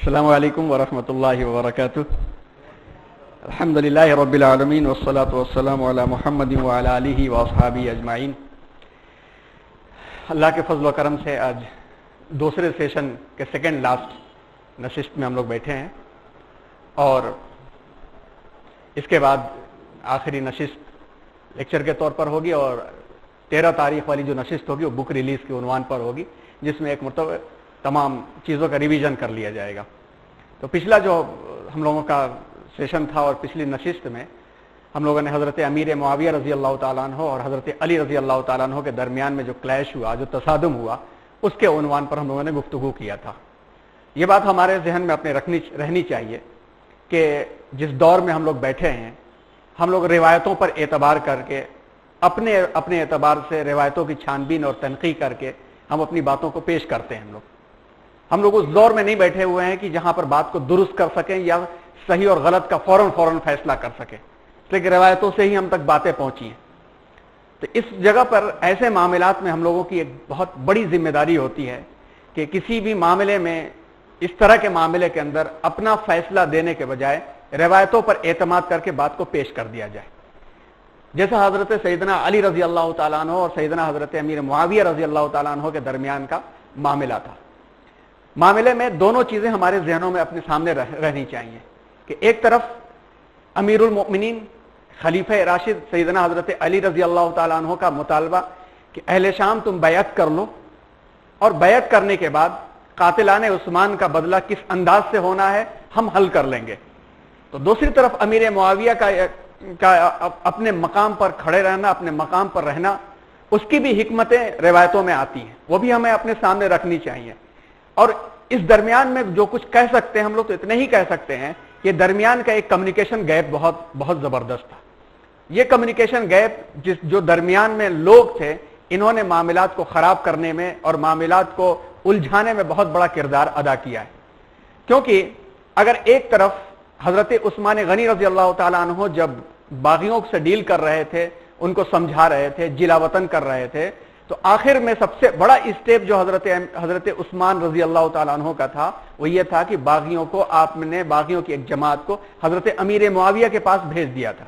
السلام علیکم ورحمۃ اللہ وبرکاتہ. الحمدللہ رب العالمین والصلاة والسلام علی محمد وعلی آلہ واصحابہ اجمعین. اللہ کے فضل و کرم سے آج دوسرے سیشن کے سیکنڈ لاسٹ نشست میں ہم لوگ بیٹھے ہیں اور اس کے بعد آخری نشست لیکچر کے طور پر ہوگی اور 13 تاریخ والی جو نشست ہوگی وہ بک ریلیز کے عنوان پر ہوگی، جس میں ایک مرتبہ تمام چیزوں کا ریویژن کر لیا جائے گا. تو پچھلا جو ہم لوگوں کا سیشن تھا اور پچھلی نشست میں ہم لوگوں نے حضرت امیر معاویہ رضی اللہ تعالیٰ عنہ اور حضرت علی رضی اللہ تعالیٰ عنہ کے درمیان میں جو کلیش ہوا، جو تصادم ہوا، اس کے عنوان پر ہم لوگوں نے گفتگو کیا تھا. یہ بات ہمارے ذہن میں اپنے رہنی چاہیے کہ جس دور میں ہم لوگ بیٹھے ہیں، ہم لوگ روایتوں پر اعتبار کر کے اپنے اعتبار سے روایتوں کی چھان بین اور تنقیح کر کے ہم اپنی باتوں کو پیش کرتے ہیں. ہم لوگ اس دور میں نہیں بیٹھے ہوئے ہیں کہ جہاں پر بات کو درست کر سکیں یا صحیح اور غلط کا فوراً فیصلہ کر سکیں، لیکن روایتوں سے ہی ہم تک باتیں پہنچی ہیں. تو اس جگہ پر ایسے معاملات میں ہم لوگوں کی ایک بہت بڑی ذمہ داری ہوتی ہے کہ کسی بھی معاملے میں، اس طرح کے معاملے کے اندر اپنا فیصلہ دینے کے بجائے روایتوں پر اعتماد کر کے بات کو پیش کر دیا جائے. جیسا حضرت سیدنا علی رضی اللہ تعالیٰ عنہ اور سیدنا حضرت امیر معاویہ رضی اللہ تعالیٰ عنہ کے درمیان کا معاملہ تھا. معاملے میں دونوں چیزیں ہمارے ذہنوں میں اپنے سامنے رہنی چاہیے کہ ایک طرف امیر المؤمنین خلیفہ راشد سیدنا حضرت علی رضی اللہ تعالیٰ عنہ کا مطالبہ کہ اہل شام تم بیعت کر لو اور بیعت کرنے کے بعد قاتلان عثمان کا بدلہ کس انداز سے ہونا ہے ہم حل کر لیں گے. تو دوسری طرف امیر معاویہ کا اپنے مقام پر کھڑے رہنا، اپنے مقام پر رہنا، اس کی بھی حکمتیں روایتوں میں آتی ہیں، وہ بھی ہمیں اپنے سامنے رکھنی چاہیے. اور اس درمیان میں جو کچھ کہہ سکتے ہیں ہم لوگ تو اتنے ہی کہہ سکتے ہیں کہ درمیان کا ایک کمیونیکیشن گیپ بہت زبردست تھا. یہ کمیونیکیشن گیپ جو درمیان میں لوگ تھے، انہوں نے معاملات کو خراب کرنے میں اور معاملات کو الجھانے میں بہت بڑا کردار ادا کیا ہے. کیونکہ اگر ایک طرف حضرت عثمان غنی رضی اللہ تعالیٰ عنہ جب باغیوں سے ڈیل کر رہے تھے، ان کو سمجھا رہے تھے، جلا وطن کر رہے تھے، تو آخر میں سب سے بڑا اسٹیپ جو حضرت عثمان رضی اللہ تعالیٰ عنہ کا تھا وہ یہ تھا کہ باغیوں کی ایک جماعت کو حضرت امیر معاویہ کے پاس بھیج دیا تھا.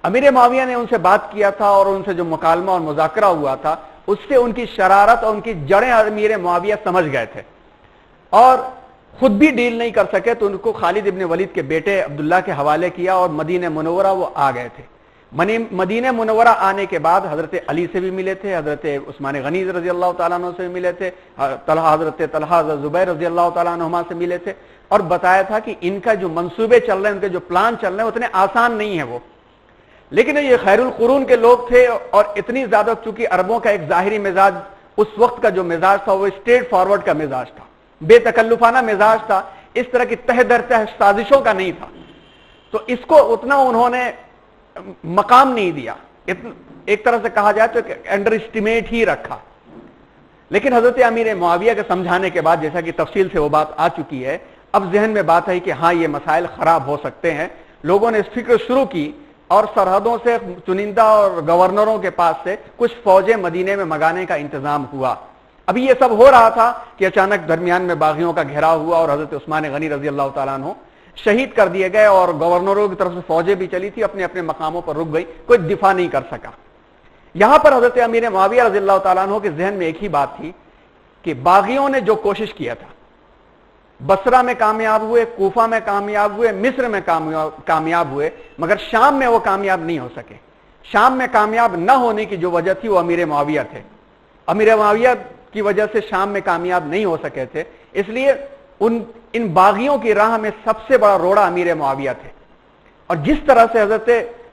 امیر معاویہ نے ان سے بات کیا تھا اور ان سے جو مکالمہ اور مذاکرہ ہوا تھا اس سے ان کی شرارت اور ان کی جڑیں امیر معاویہ سمجھ گئے تھے اور خود بھی ڈیل نہیں کر سکے تو ان کو خالد ابن ولید کے بیٹے عبداللہ کے حوالے کیا اور مدینہ منورہ وہ آ گئے تھے. مدینہ منورہ آنے کے بعد حضرت علی سے بھی ملے تھے، حضرت عثمان غنی رضی اللہ تعالیٰ عنہ سے بھی ملے تھے، حضرت طلحہ زبیر رضی اللہ تعالیٰ عنہما سے ملے تھے اور بتایا تھا کہ ان کا جو منصوبے چل رہے ہیں، ان کے جو پلان چل رہے ہیں اتنے آسان نہیں ہیں وہ. لیکن یہ خیر القرون کے لوگ تھے اور اتنی زیادہ، چونکہ عربوں کا ایک ظاہری مزاج اس وقت کا جو مزاج تھا وہ اسٹریٹ فارورڈ کا مزاج تھا، بے تکلفانہ مزاج تھا، اس طرح کی تہ در تہ سازشوں کا نہیں تھا. تو اس کو اتنا انہوں نے مقام نہیں دیا، ایک طرح سے کہا جائے تو انڈر اسٹیمیٹ ہی رکھا. لیکن حضرت امیر معاویہ کے سمجھانے کے بعد، جیسا کہ تفصیل سے وہ بات آ چکی ہے، اب ذہن میں بات ہے کہ ہاں یہ مسائل خراب ہو سکتے ہیں. لوگوں نے اس فکر شروع کی اور سرحدوں سے چنندہ اور گورنروں کے پاس سے کچھ فوجیں مدینے میں منگانے کا انتظام ہوا. ابھی یہ سب ہو رہا تھا کہ اچانک درمیان میں باغیوں کا گھیراؤ ہوا اور حضرت عثمان غنی رضی اللہ تعالیٰ عنہ شہید کر دیے گئے اور گورنروں کی طرف سے فوجیں بھی چلی تھی، اپنے اپنے مقاموں پر رک گئی، کوئی دفاع نہیں کر سکا. یہاں پر حضرت امیر معاویہ رضی اللہ تعالیٰ عنہ کے ذہن میں ایک ہی بات تھی کہ باغیوں نے جو کوشش کیا تھا، بصرہ میں کامیاب ہوئے، کوفہ میں کامیاب ہوئے، مصر میں کامیاب ہوئے، مگر شام میں وہ کامیاب نہیں ہو سکے. شام میں کامیاب نہ ہونے کی جو وجہ تھی وہ امیر معاویہ تھے. امیر معاویہ کی وجہ سے شام میں کامیاب نہیں ہو سکے تھے، اس لیے ان باغیوں کی راہ میں سب سے بڑا روڑا امیر معاویہ تھے. اور جس طرح سے حضرت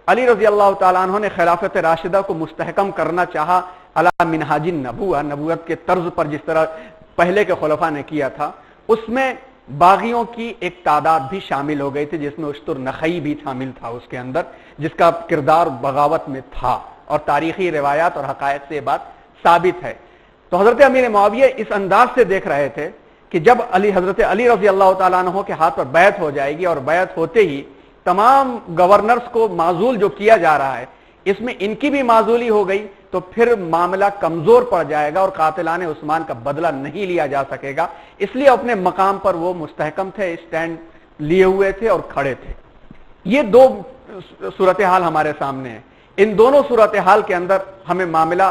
علی رضی اللہ تعالیٰ عنہ نے خلافت راشدہ کو مستحکم کرنا چاہا علی منہاج النبوہ، نبوت کے طرز پر جس طرح پہلے کے خلفاء نے کیا تھا، اس میں باغیوں کی ایک تعداد بھی شامل ہو گئی تھی، جس میں اشتر نخعی بھی شامل تھا اس کے اندر، جس کا کردار بغاوت میں تھا اور تاریخی روایات اور حقائق سے یہ بات ثابت ہے. تو حضرت امیر معاویہ اس انداز سے دیکھ رہے تھے کہ جب حضرت علی رضی اللہ تعالیٰ عنہ کے ہاتھ پر بیعت ہو جائے گی اور بیعت ہوتے ہی تمام گورنرز کو معزول جو کیا جا رہا ہے اس میں ان کی بھی معزولی ہو گئی، تو تو پھر معاملہ کمزور پڑ جائے گا اور قاتلان عثمان کا بدلہ نہیں لیا جا سکے گا. اس لیے اپنے مقام پر وہ مستحکم تھے, اسٹینڈ لیے ہوئے تھے اور کھڑے تھے. یہ دو صورتحال ہمارے سامنے ہیں. ان دونوں صورتحال کے اندر ہمیں معاملہ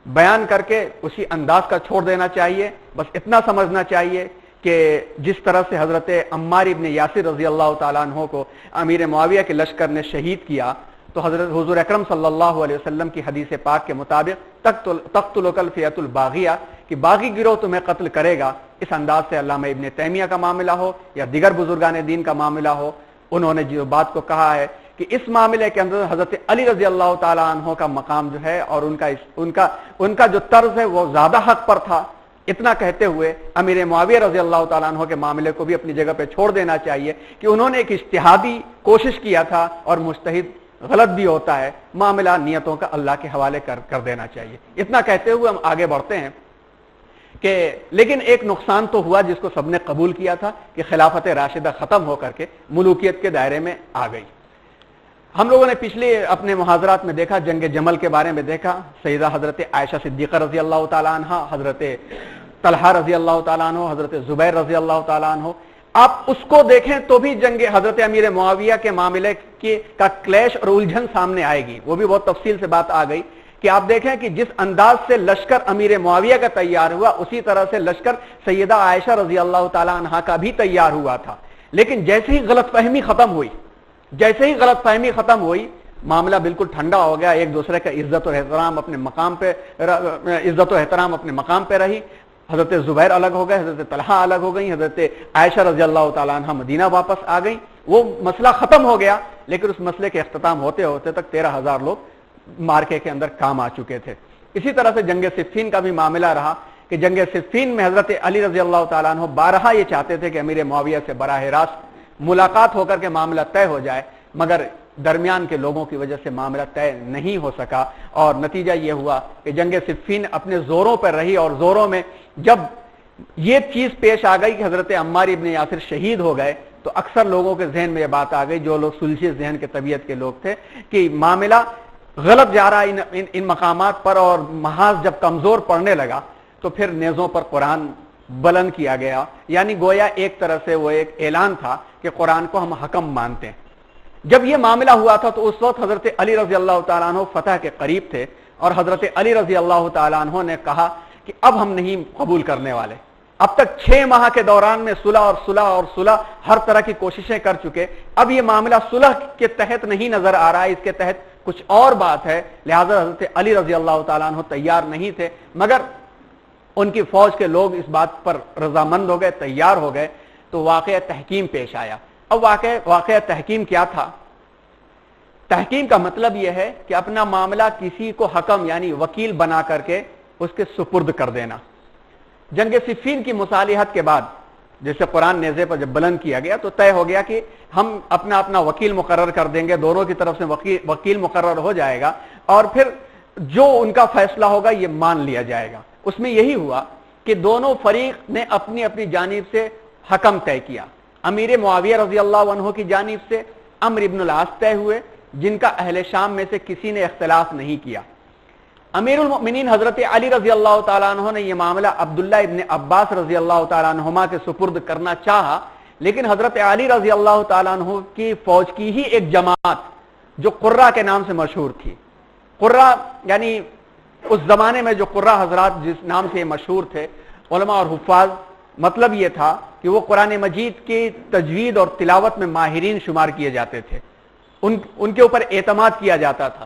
بیان کر کے اسی انداز کا چھوڑ دینا چاہیے. بس اتنا سمجھنا چاہیے کہ جس طرح سے حضرت عمار ابن یاسر رضی اللہ تعالیٰ عنہ کو امیر معاویہ کے لشکر نے شہید کیا, تو حضرت حضور اکرم صلی اللہ علیہ وسلم کی حدیث پاک کے مطابق تقتلک الفئۃ الباغیہ کہ باغی گروہ تمہیں قتل کرے گا. اس انداز سے علامہ ابن تیمیہ کا معاملہ ہو یا دیگر بزرگان دین کا معاملہ ہو, انہوں نے جو بات کو کہا ہے کہ اس معاملے کے اندر حضرت علی رضی اللہ تعالیٰ عنہ کا مقام جو ہے اور ان کا جو طرز ہے وہ زیادہ حق پر تھا. اتنا کہتے ہوئے امیر معاویہ رضی اللہ تعالیٰ عنہ کے معاملے کو بھی اپنی جگہ پہ چھوڑ دینا چاہیے کہ انہوں نے ایک اجتہادی کوشش کیا تھا, اور مجتہد غلط بھی ہوتا ہے, معاملہ نیتوں کا اللہ کے حوالے کر دینا چاہیے. اتنا کہتے ہوئے ہم آگے بڑھتے ہیں کہ لیکن ایک نقصان تو ہوا جس کو سب نے قبول کیا تھا کہ خلافت راشدہ ختم ہو کر کے ملوکیت کے دائرے میں آ گئی. ہم لوگوں نے پچھلے اپنے محاضرات میں دیکھا, جنگ جمل کے بارے میں دیکھا, سیدہ حضرت عائشہ صدیقہ رضی اللہ تعالیٰ عنہ, حضرت طلحہ رضی اللہ تعالیٰ عنہ, حضرت زبیر رضی اللہ تعالیٰ عنہ. آپ اس کو دیکھیں تو بھی جنگ حضرت امیر معاویہ کے معاملے کا کلیش اور الجھن سامنے آئے گی. وہ بھی بہت تفصیل سے بات آ گئی کہ آپ دیکھیں کہ جس انداز سے لشکر امیر معاویہ کا تیار ہوا, اسی طرح سے لشکر سیدہ عائشہ رضی اللہ تعالیٰ عنہ کا بھی تیار ہوا تھا. لیکن جیسے ہی غلط فہمی ختم ہوئی, معاملہ بالکل ٹھنڈا ہو گیا. ایک دوسرے کا عزت و احترام اپنے مقام پہ رہی. حضرت زبیر الگ ہو گئے, حضرت طلحہ الگ ہو گئی, حضرت عائشہ رضی اللہ تعالیٰ عنہ مدینہ واپس آ گئی. وہ مسئلہ ختم ہو گیا, لیکن اس مسئلے کے اختتام ہوتے ہوتے تک 13,000 لوگ مارکے کے اندر کام آ چکے تھے. اسی طرح سے جنگ صفین کا بھی معاملہ رہا کہ جنگ صفین میں حضرت علی رضی اللہ تعالیٰ عنہ بارہا یہ چاہتے تھے کہ امیر معاویہ سے براہ راست ملاقات ہو کر کے معاملہ طے ہو جائے, مگر درمیان کے لوگوں کی وجہ سے معاملہ طے نہیں ہو سکا. اور نتیجہ یہ ہوا کہ جنگ صفین اپنے زوروں پر رہی, اور زوروں میں جب یہ چیز پیش آ گئی کہ حضرت عمار ابن یاسر شہید ہو گئے, تو اکثر لوگوں کے ذہن میں یہ بات آ گئی, جو لوگ سلجھے ذہن کے طبیعت کے لوگ تھے, کہ معاملہ غلط جا رہا ان مقامات پر, اور محاذ جب کمزور پڑنے لگا تو پھر نیزوں پر قرآن بلند کیا گیا. یعنی گویا ایک طرح سے وہ ایک اعلان تھا کہ قرآن کو ہم حکم مانتے ہیں. جب یہ معاملہ ہوا تھا تو اس وقت حضرت علی رضی اللہ تعالیٰ عنہ فتح کے قریب تھے, اور حضرت علی رضی اللہ تعالیٰ عنہ نے کہا کہ اب ہم نہیں قبول کرنے والے. اب تک 6 ماہ کے دوران میں صلح ہر طرح کی کوششیں کر چکے. اب یہ معاملہ صلح کے تحت نہیں نظر آ رہا ہے, اس کے تحت کچھ اور بات ہے. لہذا حضرت علی رضی اللہ تعالیٰ عنہ تیار نہیں تھے, مگر ان کی فوج کے لوگ اس بات پر رضامند ہو گئے, تیار ہو گئے. تو واقعہ تحکیم پیش آیا. اب واقعہ تحکیم کیا تھا؟ تحکیم کا مطلب یہ ہے کہ اپنا معاملہ کسی کو حکم یعنی وکیل بنا کر کے اس کے سپرد کر دینا. جنگ صفین کی مصالحت کے بعد جیسے قرآن نیزے پر جب بلند کیا گیا تو طے ہو گیا کہ ہم اپنا وکیل مقرر کر دیں گے, دونوں کی طرف سے وکیل مقرر ہو جائے گا, اور پھر جو ان کا فیصلہ ہوگا یہ مان لیا جائے گا. اس میں یہی ہوا کہ دونوں فریق نے اپنی اپنی جانب سے حکم طے کیا. امیر معاویہ رضی اللہ عنہ کی جانب سے عمرو ابن العاص طے ہوئے, جن کا اہل شام میں سے کسی نے اختلاف نہیں کیا. امیر المؤمنین حضرت علی رضی اللہ تعالیٰ عنہ نے یہ معاملہ عبداللہ ابن عباس رضی اللہ تعالیٰ عنہما کے سپرد کرنا چاہا, لیکن حضرت علی رضی اللہ تعالیٰ عنہ کی فوج کی ہی ایک جماعت جو قرہ کے نام سے مشہور تھی, قرہ یعنی اس زمانے میں جو قرہ حضرات جس نام سے مشہور تھے علماء اور حفاظ, مطلب یہ تھا کہ وہ قرآن مجید کی تجوید اور تلاوت میں ماہرین شمار کیے جاتے تھے, ان کے اوپر اعتماد کیا جاتا تھا.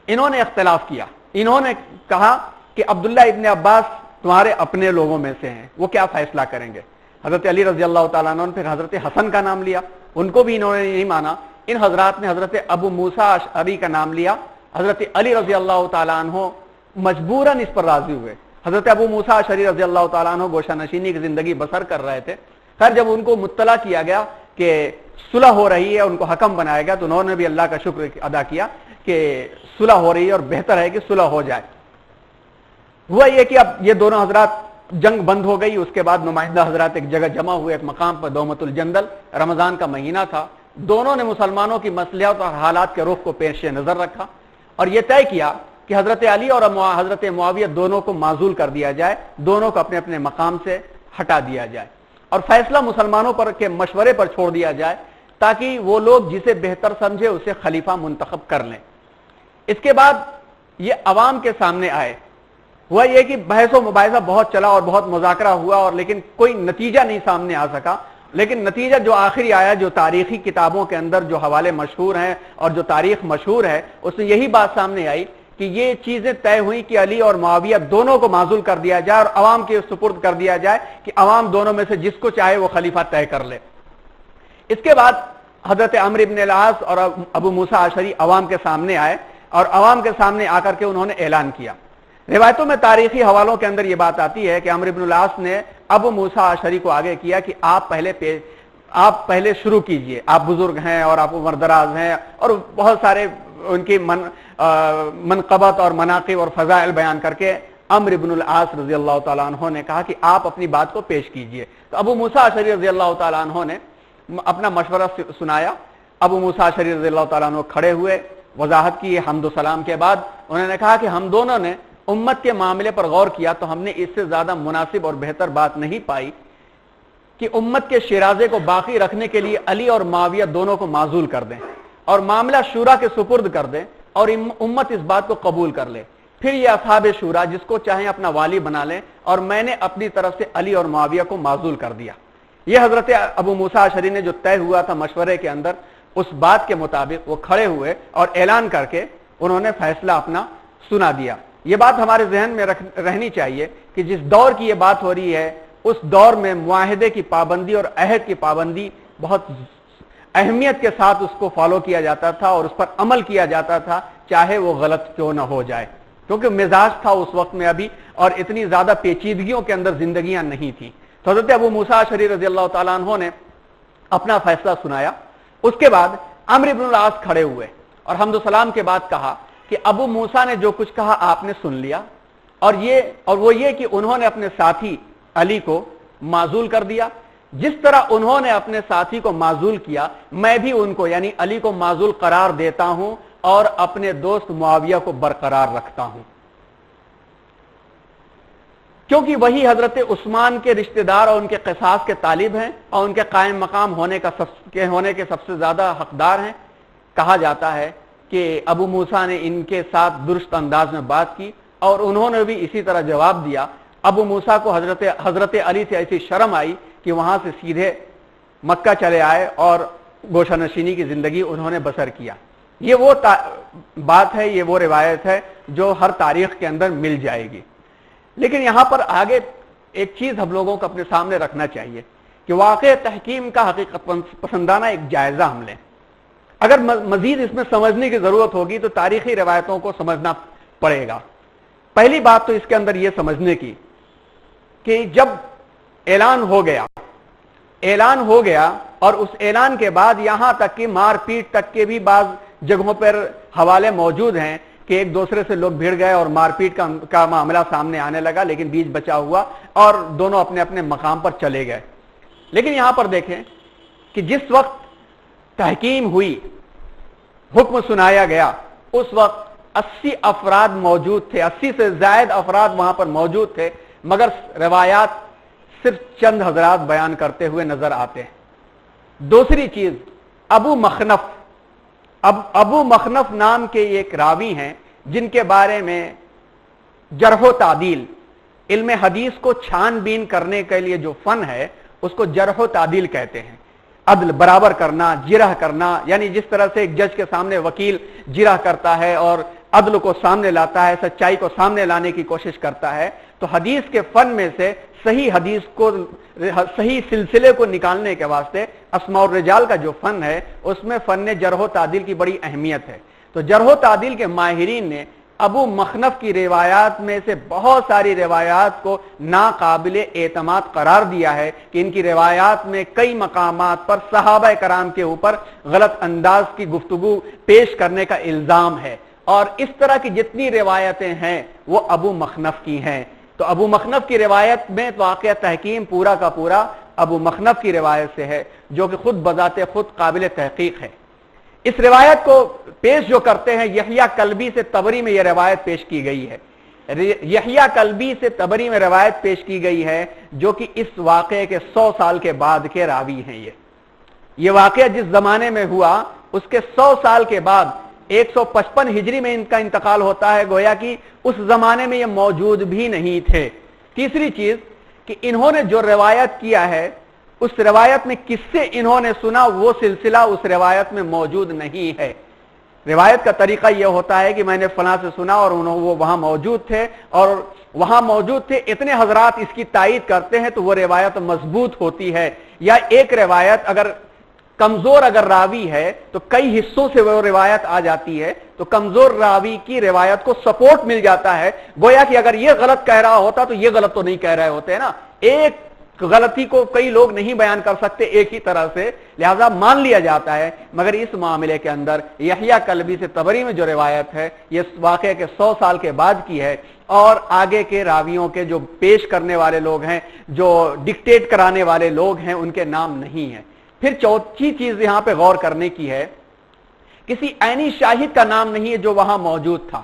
انہوں نے اختلاف کیا, انہوں نے کہا کہ عبداللہ ابن عباس تمہارے اپنے لوگوں میں سے ہیں, وہ کیا فیصلہ کریں گے. حضرت علی رضی اللہ تعالیٰ عنہ نے پھر حضرت حسن کا نام لیا, ان کو بھی انہوں نے نہیں مانا. ان حضرات نے حضرت ابو موسیٰ اشعری کا نام لیا. حضرت علی رضی اللہ تعالیٰ عنہ مجبوراً اس پر راضی ہوئے. حضرت ابو موسیٰ اشعری رضی اللہ تعالیٰ عنہ گوشہ نشینی کی زندگی بسر کر رہے تھے. خیر جب ان کو مطلع کیا گیا کہ صلح ہو رہی ہے, ان کو حکم بنایا گیا, تو انہوں نے بھی اللہ کا شکر ادا کیا کہ صلح ہو رہی ہے اور بہتر ہے کہ صلح ہو جائے. ہوا یہ کہ اب یہ دونوں حضرات جنگ بند ہو گئی. اس کے بعد نمائندہ حضرات ایک جگہ جمع ہوئے, ایک مقام پر دومت الجندل. رمضان کا مہینہ تھا. دونوں نے مسلمانوں کی مصلحت اور حالات کے رخ کو پیش نظر رکھا اور یہ طے کیا کہ کہ حضرت علی اور حضرت معاویہ دونوں کو معزول کر دیا جائے، دونوں کو اپنے اپنے مقام سے ہٹا دیا جائے اور فیصلہ مسلمانوں پر کے مشورے پر چھوڑ دیا جائے، تاکہ وہ لوگ جسے بہتر سمجھے اسے خلیفہ منتخب کر لیں۔ اس کے بعد یہ عوام کے سامنے آئے، ہوا یہ کہ بحث و مباحثہ بہت چلا اور بہت مذاکرہ ہوا اور لیکن کوئی نتیجہ نہیں سامنے آ سکا۔ لیکن نتیجہ جو آخری آیا، جو تاریخی کتابوں کے اندر جو حوالے مشہور ہیں اور جو تاریخ مشہور ہے، اس میں یہی بات سامنے آئی کہ یہ چیزیں طے ہوئی کہ علی اور معاویہ دونوں کو معزول کر دیا جائے اور عوام کے سپرد کر دیا جائے کہ عوام دونوں میں سے جس کو چاہے وہ خلیفہ طے کر لے۔ اس کے بعد حضرت عمرو بن العاص اور ابو موسیٰ اشعری عوام کے سامنے آئے اور عوام کے سامنے آ کر کے انہوں نے اعلان کیا۔ روایتوں میں تاریخی حوالوں کے اندر یہ بات آتی ہے کہ عمرو بن العاص نے ابو موسیٰ اشعری کو آگے کیا کہ آپ پہلے شروع کیجئے، آپ بزرگ ہیں اور آپ عمر دراز ہیں اور بہت سارے ان کی منقبت اور مناقب اور فضائل بیان کر کے عمرو بن العاص رضی اللہ تعالیٰ عنہ نے کہا کہ آپ اپنی بات کو پیش کیجئے۔ تو ابو موسیٰ اشعری رضی اللہ تعالیٰ عنہ نے اپنا مشورہ سنایا۔ ابو موسیٰ اشعری رضی اللہ تعالیٰ عنہ کھڑے ہوئے، وضاحت کی حمد و سلام کے بعد انہوں نے کہا کہ ہم دونوں نے امت کے معاملے پر غور کیا تو ہم نے اس سے زیادہ مناسب اور بہتر بات نہیں پائی کہ امت کے شیرازے کو باقی رکھنے کے لیے علی اور معاویہ دونوں کو معزول کر دیں اور معاملہ شورا کے سپرد کر دیں اور امت اس بات کو قبول کر لے، پھر یہ اصحاب شورا جس کو چاہیں اپنا والی بنا لیں، اور میں نے اپنی طرف سے علی اور معاویہ کو معزول کر دیا۔ یہ حضرت ابو موسیٰ اشعری نے جو طے ہوا تھا مشورے کے اندر، اس بات کے مطابق وہ کھڑے ہوئے اور اعلان کر کے انہوں نے فیصلہ اپنا سنا دیا۔ یہ بات ہمارے ذہن میں رہنی چاہیے کہ جس دور کی یہ بات ہو رہی ہے، اس دور میں معاہدے کی پابندی اور عہد کی پابندی بہت اہمیت کے ساتھ اس کو فالو کیا جاتا تھا اور اس پر عمل کیا جاتا تھا، چاہے وہ غلط کیوں نہ ہو جائے، کیونکہ مزاج تھا اس وقت میں ابھی اور اتنی زیادہ پیچیدگیوں کے اندر زندگیاں نہیں تھیں۔ تو حضرت ابو موسیٰ اشعری رضی اللہ تعالیٰ عنہ نے اپنا فیصلہ سنایا۔ اس کے بعد عمرو بن العاص کھڑے ہوئے اور حمد و سلام کے بعد کہا کہ ابو موسیٰ نے جو کچھ کہا آپ نے سن لیا، اور وہ یہ کہ انہوں نے اپنے ساتھی علی کو معزول کر دیا۔ جس طرح انہوں نے اپنے ساتھی کو معزول کیا، میں بھی ان کو یعنی علی کو معزول قرار دیتا ہوں اور اپنے دوست معاویہ کو برقرار رکھتا ہوں، کیونکہ وہی حضرت عثمان کے رشتہ دار اور ان کے قصاص کے طالب ہیں اور ان کے قائم مقام ہونے کے سب سے زیادہ حقدار ہیں۔ کہا جاتا ہے کہ ابو موسیٰ نے ان کے ساتھ درست انداز میں بات کی اور انہوں نے بھی اسی طرح جواب دیا۔ ابو موسیٰ کو حضرت علی سے ایسی شرم آئی کہ وہاں سے سیدھے مکہ چلے آئے اور گوشہ نشینی کی زندگی انہوں نے بسر کیا۔ یہ وہ بات ہے، یہ وہ روایت ہے جو ہر تاریخ کے اندر مل جائے گی۔ لیکن یہاں پر آگے ایک چیز ہم لوگوں کو اپنے سامنے رکھنا چاہیے کہ واقع تحکیم کا حقیقت پسندانہ ایک جائزہ ہم لیں۔ اگر مزید اس میں سمجھنے کی ضرورت ہوگی تو تاریخی روایتوں کو سمجھنا پڑے گا۔ پہلی بات تو اس کے اندر یہ سمجھنے کی کہ جب اعلان ہو گیا اور اس اعلان کے بعد یہاں تک کہ مار پیٹ تک کے بھی بعض جگہوں پر حوالے موجود ہیں کہ ایک دوسرے سے لوگ بھیڑ گئے اور مار پیٹ کا معاملہ سامنے آنے لگا، لیکن بیچ بچا ہوا اور دونوں اپنے اپنے مقام پر چلے گئے۔ لیکن یہاں پر دیکھیں کہ جس وقت تحکیم ہوئی، حکم سنایا گیا، اس وقت 80 افراد موجود تھے، 80 سے زائد افراد وہاں پر موجود تھے، مگر روایات صرف چند حضرات بیان کرتے ہوئے نظر آتے ہیں۔ دوسری چیز، ابو مخنف نام کے ایک راوی ہیں جن کے بارے میں جرح و تعدیل، علم حدیث کو چھان بین کرنے کے لیے جو فن ہے اس کو جرح و تعدیل کہتے ہیں۔ عدل برابر کرنا، جرح کرنا، یعنی جس طرح سے ایک جج کے سامنے وکیل جرح کرتا ہے اور عدل کو سامنے لاتا ہے، سچائی کو سامنے لانے کی کوشش کرتا ہے، تو حدیث کے فن میں سے صحیح حدیث کو، صحیح سلسلے کو نکالنے کے واسطے اسماء الرجال کا جو فن ہے اس میں فن جرح و تعدیل کی بڑی اہمیت ہے۔ تو جرح و تعدیل کے ماہرین نے ابو مخنف کی روایات میں سے بہت ساری روایات کو ناقابل اعتماد قرار دیا ہے کہ ان کی روایات میں کئی مقامات پر صحابہ کرام کے اوپر غلط انداز کی گفتگو پیش کرنے کا الزام ہے، اور اس طرح کی جتنی روایتیں ہیں وہ ابو مخنف کی ہیں۔ تو ابو مخنف کی روایت میں واقعہ تحکیم پورا کا پورا ابو مخنف کی روایت سے ہے، جو کہ خود بذات خود قابل تحقیق ہے۔ اس روایت کو پیش جو کرتے ہیں یحییٰ کلبی سے طبری میں یہ روایت پیش کی گئی ہے، یحییٰ کلبی سے طبری میں روایت پیش کی گئی ہے جو کہ اس واقعے کے 100 سال کے بعد کے راوی ہیں۔ یہ واقعہ جس زمانے میں ہوا اس کے 100 سال کے بعد 155 ہجری میں ان کا انتقال ہوتا ہے، گویا کہ اس زمانے میں یہ موجود بھی نہیں تھے۔ تیسری چیز کہ انہوں نے جو روایت کیا ہے اس روایت میں کس سے انہوں نے سنا وہ سلسلہ اس روایت میں موجود نہیں ہے۔ روایت کا طریقہ یہ ہوتا ہے کہ میں نے فلاں سے سنا اور وہ وہاں موجود تھے اور وہاں موجود تھے، اتنے حضرات اس کی تائید کرتے ہیں تو وہ روایت مضبوط ہوتی ہے۔ یا ایک روایت اگر کمزور اگر راوی ہے تو کئی حصوں سے وہ روایت آ جاتی ہے تو کمزور راوی کی روایت کو سپورٹ مل جاتا ہے، گویا کہ اگر یہ غلط کہہ رہا ہوتا تو یہ غلط تو نہیں کہہ رہے ہوتے نا، ایک غلطی کو کئی لوگ نہیں بیان کر سکتے ایک ہی طرح سے، لہذا مان لیا جاتا ہے۔ مگر اس معاملے کے اندر یحییٰ کلبی سے طبری میں جو روایت ہے یہ واقعے کے 100 سال کے بعد کی ہے اور آگے کے راویوں کے جو پیش کرنے والے لوگ ہیں، جو ڈکٹیٹ کرانے والے لوگ ہیں، ان کے نام نہیں ہیں۔ پھر چوتھی چیز یہاں پہ غور کرنے کی ہے، کسی عینی شاہد کا نام نہیں ہے جو وہاں موجود تھا۔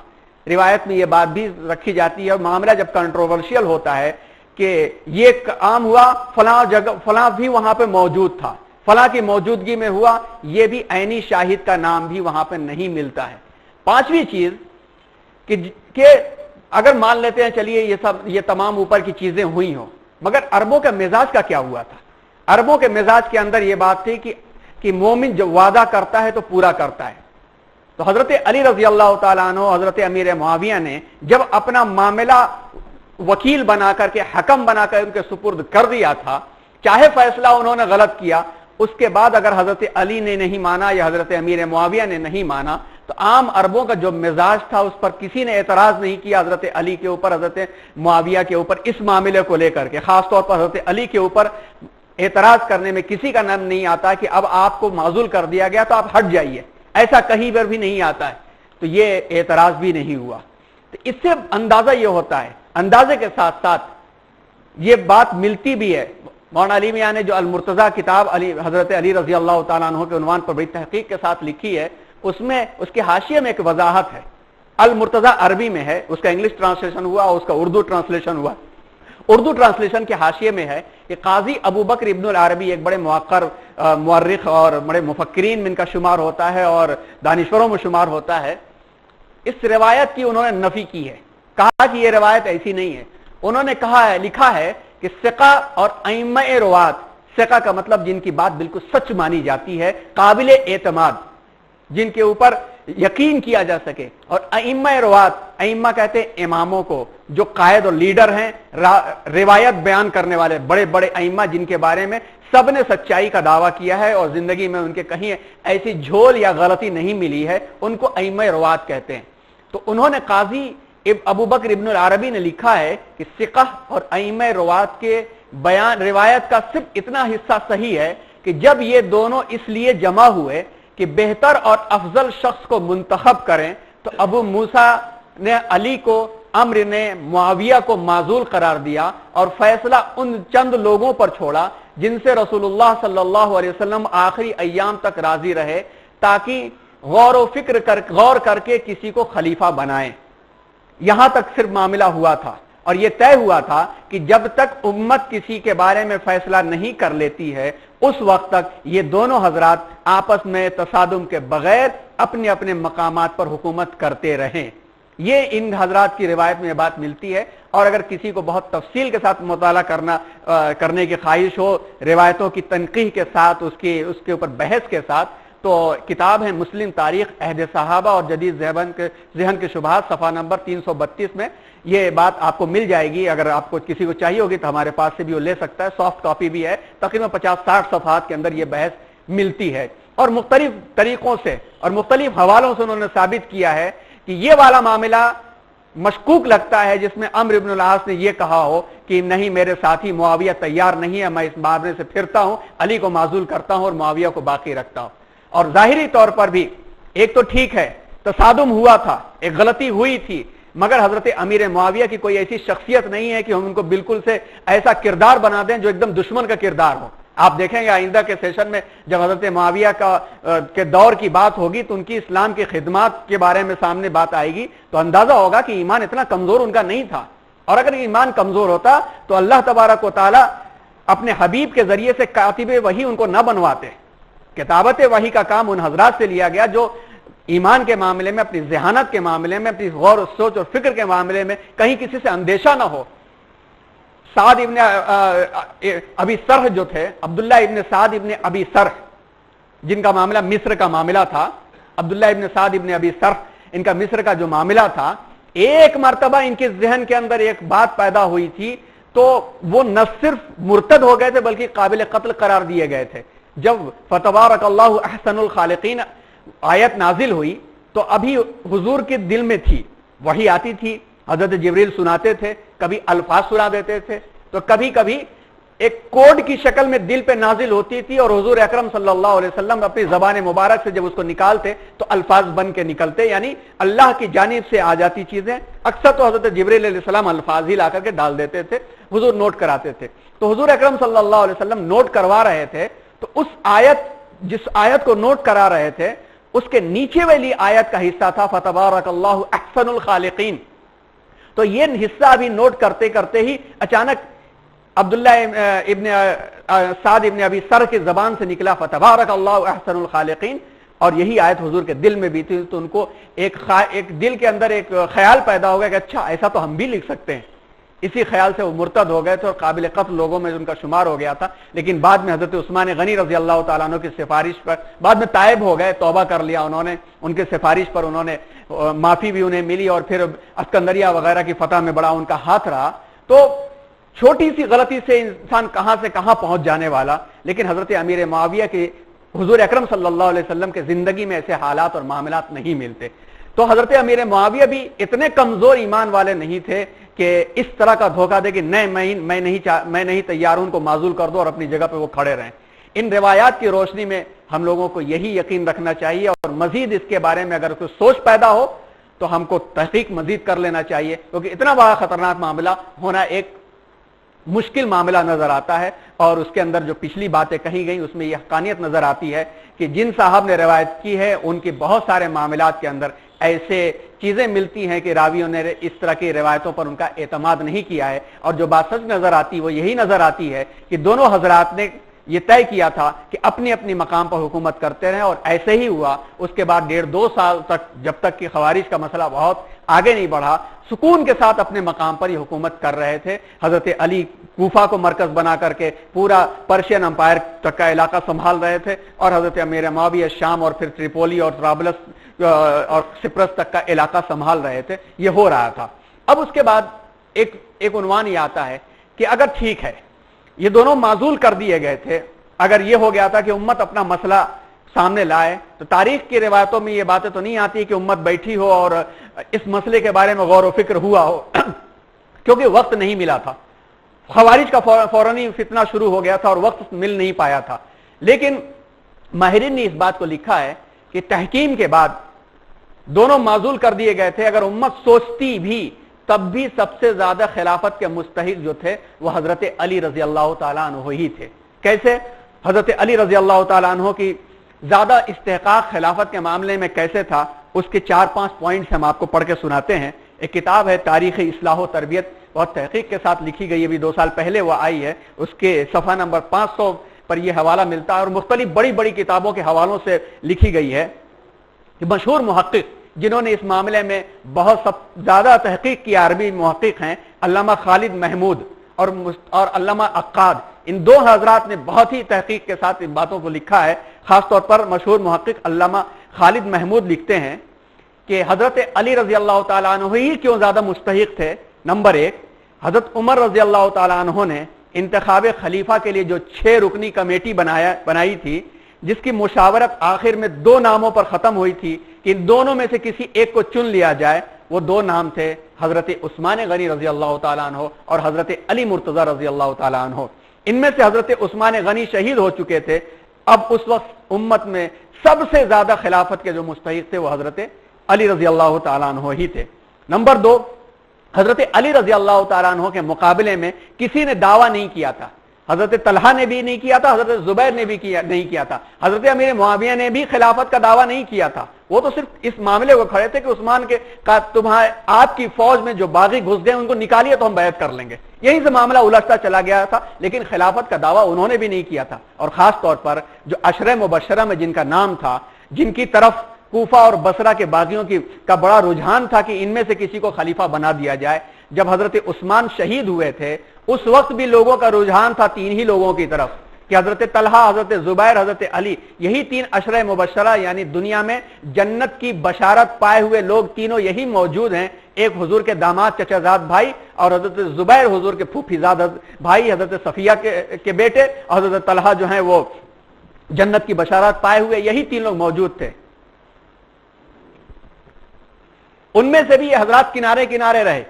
روایت میں یہ بات بھی رکھی جاتی ہے اور معاملہ جب کنٹروورشل ہوتا ہے کہ یہ عام ہوا فلاں جگہ فلاں بھی وہاں پہ موجود تھا، فلاں کی موجودگی میں ہوا، یہ بھی عینی شاہد کا نام بھی وہاں پہ نہیں ملتا ہے۔ پانچویں چیز کہ اگر مان لیتے ہیں چلیے یہ تمام اوپر کی چیزیں ہوئی ہوں، مگر عربوں کا مزاج کا کیا ہوا تھا؟ عربوں کے مزاج کے اندر یہ بات تھی کہ مومن جو وعدہ کرتا ہے تو پورا کرتا ہے۔ تو حضرت علی رضی اللہ تعالیٰ عنہ، حضرت امیر معاویہ نے جب اپنا معاملہ وکیل بنا کر کے حکم بنا کر ان کے سپرد کر دیا تھا، چاہے فیصلہ انہوں نے غلط کیا، اس کے بعد اگر حضرت علی نے نہیں مانا یا حضرت امیر معاویہ نے نہیں مانا تو عام عربوں کا جو مزاج تھا اس پر کسی نے اعتراض نہیں کیا حضرت علی کے اوپر، حضرت معاویہ کے اوپر، اس معاملے کو لے کر کے خاص طور پر حضرت علی کے اوپر اعتراض کرنے میں کسی کا نام نہیں آتا کہ اب آپ کو معزول کر دیا گیا تو آپ ہٹ جائیے، ایسا کہیں پر بھی نہیں آتا ہے، تو یہ اعتراض بھی نہیں ہوا۔ تو اس سے اندازہ یہ ہوتا ہے، اندازے کے ساتھ ساتھ یہ بات ملتی بھی ہے۔ مولانا علی میاں نے جو المرتضیٰ کتاب حضرت علی رضی اللہ تعالیٰ عنہ کے عنوان پر بڑی تحقیق کے ساتھ لکھی ہے، اس میں اس کے حاشیے میں ایک وضاحت ہے۔ المرتضیٰ عربی میں ہے، اس کا انگلش ٹرانسلیشن ہوا اور اس کا اردو ٹرانسلیشن ہوا۔ اردو ٹرانسلیشن کے حاشیے میں ہے کہ قاضی ابو بکر ابن العربی ایک بڑے موقر مورخ اور بڑے مفکرین میں ان کا شمار ہوتا ہے اور دانشوروں میں شمار ہوتا ہے، اس روایت کی انہوں نے نفی کی ہے، کہا کہ یہ روایت ایسی نہیں ہے۔ انہوں نے لکھا ہے کہ ثقہ اور ائمہ روات، ثقہ کا مطلب جن کی بات بالکل سچ مانی جاتی ہے، قابل اعتماد، جن کے اوپر یقین کیا جا سکے، اور ائمہ روات، ائمہ کہتے ہیں اماموں کو، جو قائد اور لیڈر ہیں، روایت بیان کرنے والے بڑے بڑے ائمہ جن کے بارے میں سب نے سچائی کا دعویٰ کیا ہے اور زندگی میں ان کے کہیں ایسی جھول یا غلطی نہیں ملی ہے، ان کو ائمہ روات کہتے ہیں۔ تو انہوں نے قاضی ابو بکر ابن العربی نے لکھا ہے کہ ثقہ اور ائمہ روات کے بیان روایت کا صرف اتنا حصہ صحیح ہے کہ جب یہ دونوں اس لیے جمع ہوئے کہ بہتر اور افضل شخص کو منتخب کریں تو ابو موسیٰ نے علی کو، عمرو نے معاویہ کو معزول قرار دیا اور فیصلہ ان چند لوگوں پر چھوڑا جن سے رسول اللہ صلی اللہ علیہ وسلم آخری ایام تک راضی رہے، تاکہ غور کر کے کسی کو خلیفہ بنائیں۔ یہاں تک صرف معاملہ ہوا تھا اور یہ طے ہوا تھا کہ جب تک امت کسی کے بارے میں فیصلہ نہیں کر لیتی ہے اس وقت تک یہ دونوں حضرات آپس میں تصادم کے بغیر اپنے اپنے مقامات پر حکومت کرتے رہیں۔ یہ ان حضرات کی روایت میں یہ بات ملتی ہے، اور اگر کسی کو بہت تفصیل کے ساتھ مطالعہ کرنے کی خواہش ہو، روایتوں کی تنقیح کے ساتھ، اس کے اوپر بحث کے ساتھ، تو کتاب ہے مسلم تاریخ عہد صحابہ اور جدید ذہن کے شبہات، صفحہ نمبر 332 میں یہ بات آپ کو مل جائے گی۔ اگر آپ کو کسی کو چاہیے ہوگی تو ہمارے پاس سے بھی وہ لے سکتا ہے، سافٹ کاپی بھی ہے، تقریباً 50-60 صفحات کے اندر یہ بحث ملتی ہے، اور مختلف طریقوں سے اور مختلف حوالوں سے انہوں نے ثابت کیا ہے کہ یہ والا معاملہ مشکوک لگتا ہے جس میں عمرو بن العاص نے یہ کہا ہو کہ نہیں، میرے ساتھی معاویہ تیار نہیں ہے، میں اس معاملے سے پھرتا ہوں، علی کو معزول کرتا ہوں اور معاویہ کو باقی رکھتا ہوں۔ اور ظاہری طور پر بھی ایک تو ٹھیک ہے، تصادم ہوا تھا، ایک غلطی ہوئی تھی، مگر حضرت امیر معاویہ کی کوئی ایسی شخصیت نہیں ہے کہ ہم ان کو بالکل سے ایسا کردار بنا دیں جو ایک دم دشمن کا کردار ہو۔ آپ دیکھیں گے آئندہ کے سیشن میں جب حضرت معاویہ کے دور کی بات ہوگی تو ان کی اسلام کی خدمات کے بارے میں سامنے بات آئے گی تو اندازہ ہوگا کہ ایمان اتنا کمزور ان کا نہیں تھا، اور اگر ایمان کمزور ہوتا تو اللہ تبارک و تعالی اپنے حبیب کے ذریعے سے کاتب وحی ان کو نہ بنواتے. کتابت وحی کا کام ان حضرات سے لیا گیا جو ایمان کے معاملے میں، اپنی ذہانت کے معاملے میں، اپنی غور و سوچ اور فکر کے معاملے میں کہیں کسی سے اندیشہ نہ ہو. سعد ابن ابی سرح جو تھے، عبداللہ ابن سعد ابن ابی سرح، جن کا معاملہ مصر کا معاملہ تھا، عبداللہ ابن سعد ابن ابی سرح ان کا مصر کا جو معاملہ تھا، ایک مرتبہ ان کے ذہن کے اندر ایک بات پیدا ہوئی تھی تو وہ نہ صرف مرتد ہو گئے تھے بلکہ قابل قتل قرار دیے گئے تھے. جب فتبارک اللہ احسن الخالقین آیت نازل ہوئی تو ابھی حضور کے دل میں تھی، وحی آتی تھی، حضرت جبریل سناتے تھے، کبھی الفاظ سنا دیتے تھے تو کبھی کبھی ایک کوڈ کی شکل میں دل پہ نازل ہوتی تھی اور حضور اکرم صلی اللہ علیہ وسلم اپنی زبان مبارک سے جب اس کو نکالتے تو الفاظ بن کے نکلتے، یعنی اللہ کی جانب سے آ جاتی چیزیں. اکثر تو حضرت جبریل علیہ السلام الفاظ ہی لا کر کے ڈال دیتے تھے، حضور نوٹ کراتے تھے. تو حضور اکرم صلی اللہ علیہ وسلم نوٹ کروا رہے تھے تو اس آیت، جس آیت کو نوٹ کرا رہے تھے اس کے نیچے والی آیت کا حصہ تھا فتبارک اللہ احسن الخالقین. تو یہ حصہ ابھی نوٹ کرتے کرتے ہی اچانک عبداللہ ابن سعد ابن ابی سر کی زبان سے نکلا فتبارک اللہ احسن الخالقین، اور یہی آیت حضور کے دل میں بھی تھی. تو ان کو ایک دل کے اندر ایک خیال پیدا ہو گیا کہ اچھا ایسا تو ہم بھی لکھ سکتے ہیں. اسی خیال سے وہ مرتد ہو گئے تھے اور قابل قتل لوگوں میں ان کا شمار ہو گیا تھا. لیکن بعد میں حضرت عثمان غنی رضی اللہ تعالیٰ عنہ کی سفارش پر بعد میں تائب ہو گئے، توبہ کر لیا انہوں نے، ان کے سفارش پر انہوں نے معافی بھی انہیں ملی اور پھر اسکندریہ وغیرہ کی فتح میں بڑا ان کا ہاتھ رہا. تو چھوٹی سی غلطی سے انسان کہاں سے کہاں پہنچ جانے والا. لیکن حضرت امیر معاویہ کے حضور اکرم صلی اللہ علیہ وسلم کے زندگی میں ایسے حالات اور معاملات نہیں ملتے. تو حضرت امیر معاویہ بھی اتنے کمزور ایمان والے نہیں تھے کہ اس طرح کا دھوکہ دے کہ میں نہیں تیار ہوں، ان کو معزول کر دو اور اپنی جگہ پہ وہ کھڑے رہیں. ان روایات کی روشنی میں ہم لوگوں کو یہی یقین رکھنا چاہیے اور مزید اس کے بارے میں اگر کوئی سوچ پیدا ہو تو ہم کو تحقیق مزید کر لینا چاہیے، کیونکہ اتنا بڑا خطرناک معاملہ ہونا ایک مشکل معاملہ نظر آتا ہے. اور اس کے اندر جو پچھلی باتیں کہی گئیں اس میں یہ حقانیت نظر آتی ہے کہ جن صاحب نے روایت کی ہے ان کی بہت سارے معاملات کے اندر ایسے چیزیں ملتی ہیں کہ راویوں نے اس طرح کی روایتوں پر ان کا اعتماد نہیں کیا ہے. اور جو بات سچ نظر آتی وہ یہی نظر آتی ہے کہ دونوں حضرات نے یہ طے کیا تھا کہ اپنی اپنی مقام پر حکومت کرتے رہیں، اور ایسے ہی ہوا. اس کے بعد 1.5-2 سال تک جب تک کہ خوارج کا مسئلہ بہت آگے نہیں بڑھا، سکون کے ساتھ اپنے مقام پر یہ حکومت کر رہے تھے. حضرت علی کوفہ کو مرکز بنا کر کے پورا پرشین امپائر تک کا علاقہ سنبھال رہے تھے، اور حضرت امیر معاویہ شام اور پھر ٹریپولی اور طرابلس اور سپرس تک کا علاقہ سنبھال رہے تھے. یہ ہو رہا تھا. اب اس کے بعد ایک عنوان یہ آتا ہے کہ اگر ٹھیک ہے یہ دونوں معزول کر دیے گئے تھے، اگر یہ ہو گیا تھا کہ امت اپنا مسئلہ سامنے لائے، تو تاریخ کی روایتوں میں یہ باتیں تو نہیں آتی کہ امت بیٹھی ہو اور اس مسئلے کے بارے میں غور و فکر ہوا ہو کیونکہ وقت نہیں ملا تھا. خوارج کا فوراً فتنہ شروع ہو گیا تھا اور وقت مل نہیں پایا تھا. لیکن ماہرین نے اس بات کو لکھا ہے کہ تحکیم کے بعد دونوں معزول کر دیے گئے تھے. اگر امت سوچتی بھی تب بھی سب سے زیادہ خلافت کے مستحق جو تھے وہ حضرت علی رضی اللہ تعالیٰ عنہ ہی تھے. کیسے؟ حضرت علی رضی اللہ تعالیٰ عنہ کی زیادہ استحقاق خلافت کے معاملے میں کیسے تھا، اس کے 4-5 پوائنٹس ہم آپ کو پڑھ کے سناتے ہیں. ایک کتاب ہے تاریخ اصلاح و تربیت، بہت تحقیق کے ساتھ لکھی گئی ہے، ابھی 2 سال پہلے وہ آئی ہے. اس کے صفحہ نمبر 500 پر یہ حوالہ ملتا ہے اور مختلف بڑی بڑی کتابوں کے حوالوں سے لکھی گئی ہے. مشہور محقق جنہوں نے اس معاملے میں بہت زیادہ تحقیق کی عربی محقق ہیں علامہ خالد محمود اور علامہ عقاد. ان 2 حضرات نے بہت ہی تحقیق کے ساتھ ان باتوں کو لکھا ہے. خاص طور پر مشہور محقق علامہ خالد محمود لکھتے ہیں کہ حضرت علی رضی اللہ تعالیٰ عنہ ہی کیوں زیادہ مستحق تھے. نمبر 1، حضرت عمر رضی اللہ تعالیٰ عنہ نے انتخاب خلیفہ کے لیے جو 6 رکنی کمیٹی بنائی تھی، جس کی مشاورت آخر میں 2 ناموں پر ختم ہوئی تھی کہ ان دونوں میں سے کسی ایک کو چن لیا جائے. وہ 2 نام تھے حضرت عثمان غنی رضی اللہ تعالیٰ عنہ اور حضرت علی مرتضی رضی اللہ تعالیٰ عنہ. ان میں سے حضرت عثمان غنی شہید ہو چکے تھے. اب اس وقت امت میں سب سے زیادہ خلافت کے جو مستحق تھے وہ حضرت علی رضی اللہ تعالیٰ عنہ ہی تھے. نمبر 2، حضرت علی رضی اللہ تعالیٰ عنہ کے مقابلے میں کسی نے دعویٰ نہیں کیا تھا. حضرت طلحہ نے بھی نہیں کیا تھا, حضرت زبیر نے بھی نہیں کیا تھا, حضرت امیر معاویہ نے بھی خلافت کا دعویٰ نہیں کیا تھا. وہ تو صرف اس معاملے کو کھڑے تھے کہ عثمان کے آپ کی فوج میں جو باغی گھس گئے ان کو نکالیے تو ہم بیعت کر لیں گے, یہیں سے معاملہ الجھتا چلا گیا تھا. لیکن خلافت کا دعویٰ انہوں نے بھی نہیں کیا تھا. اور خاص طور پر جو عشرہ مبشرہ میں جن کا نام تھا, جن کی طرف کوفہ اور بصرہ کے باغیوں کا بڑا رجحان تھا کہ ان میں سے کسی کو خلیفہ بنا دیا جائے, جب حضرت عثمان شہید ہوئے تھے اس وقت بھی لوگوں کا رجحان تھا 3 ہی لوگوں کی طرف کہ حضرت طلحہ, حضرت زبیر, حضرت علی, یہی 3 عشرہ مبشرہ یعنی دنیا میں جنت کی بشارت پائے ہوئے لوگ تینوں یہی موجود ہیں. ایک حضور کے داماد چچا زاد بھائی, اور حضرت زبیر حضور کے پھوپھی زاد بھائی, حضرت صفیہ کے بیٹے, اور حضرت طلحہ جو ہیں وہ جنت کی بشارت پائے ہوئے, یہی 3 لوگ موجود تھے. ان میں سے بھی یہ حضرات کنارے کنارے رہے,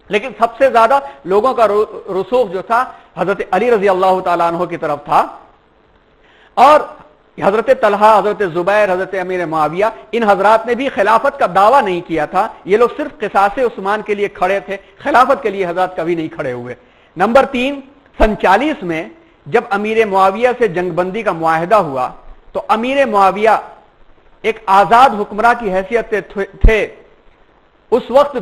لیکن سب سے زیادہ لوگوں کا رسوخ جو تھا حضرت علی رضی اللہ تعالیٰ عنہ کی طرف تھا. اور حضرت طلحہ, حضرت زبیر, حضرت امیر معاویہ, ان حضرات نے بھی خلافت کا دعویٰ نہیں کیا تھا. یہ لوگ صرف قصاص عثمان کے لیے کھڑے تھے, خلافت کے لیے حضرات کبھی نہیں کھڑے ہوئے. نمبر 3, 47 میں جب امیر معاویہ سے جنگ بندی کا معاہدہ ہوا تو امیر معاویہ ایک آزاد حکمراں کی حیثیت تھے. اس وقت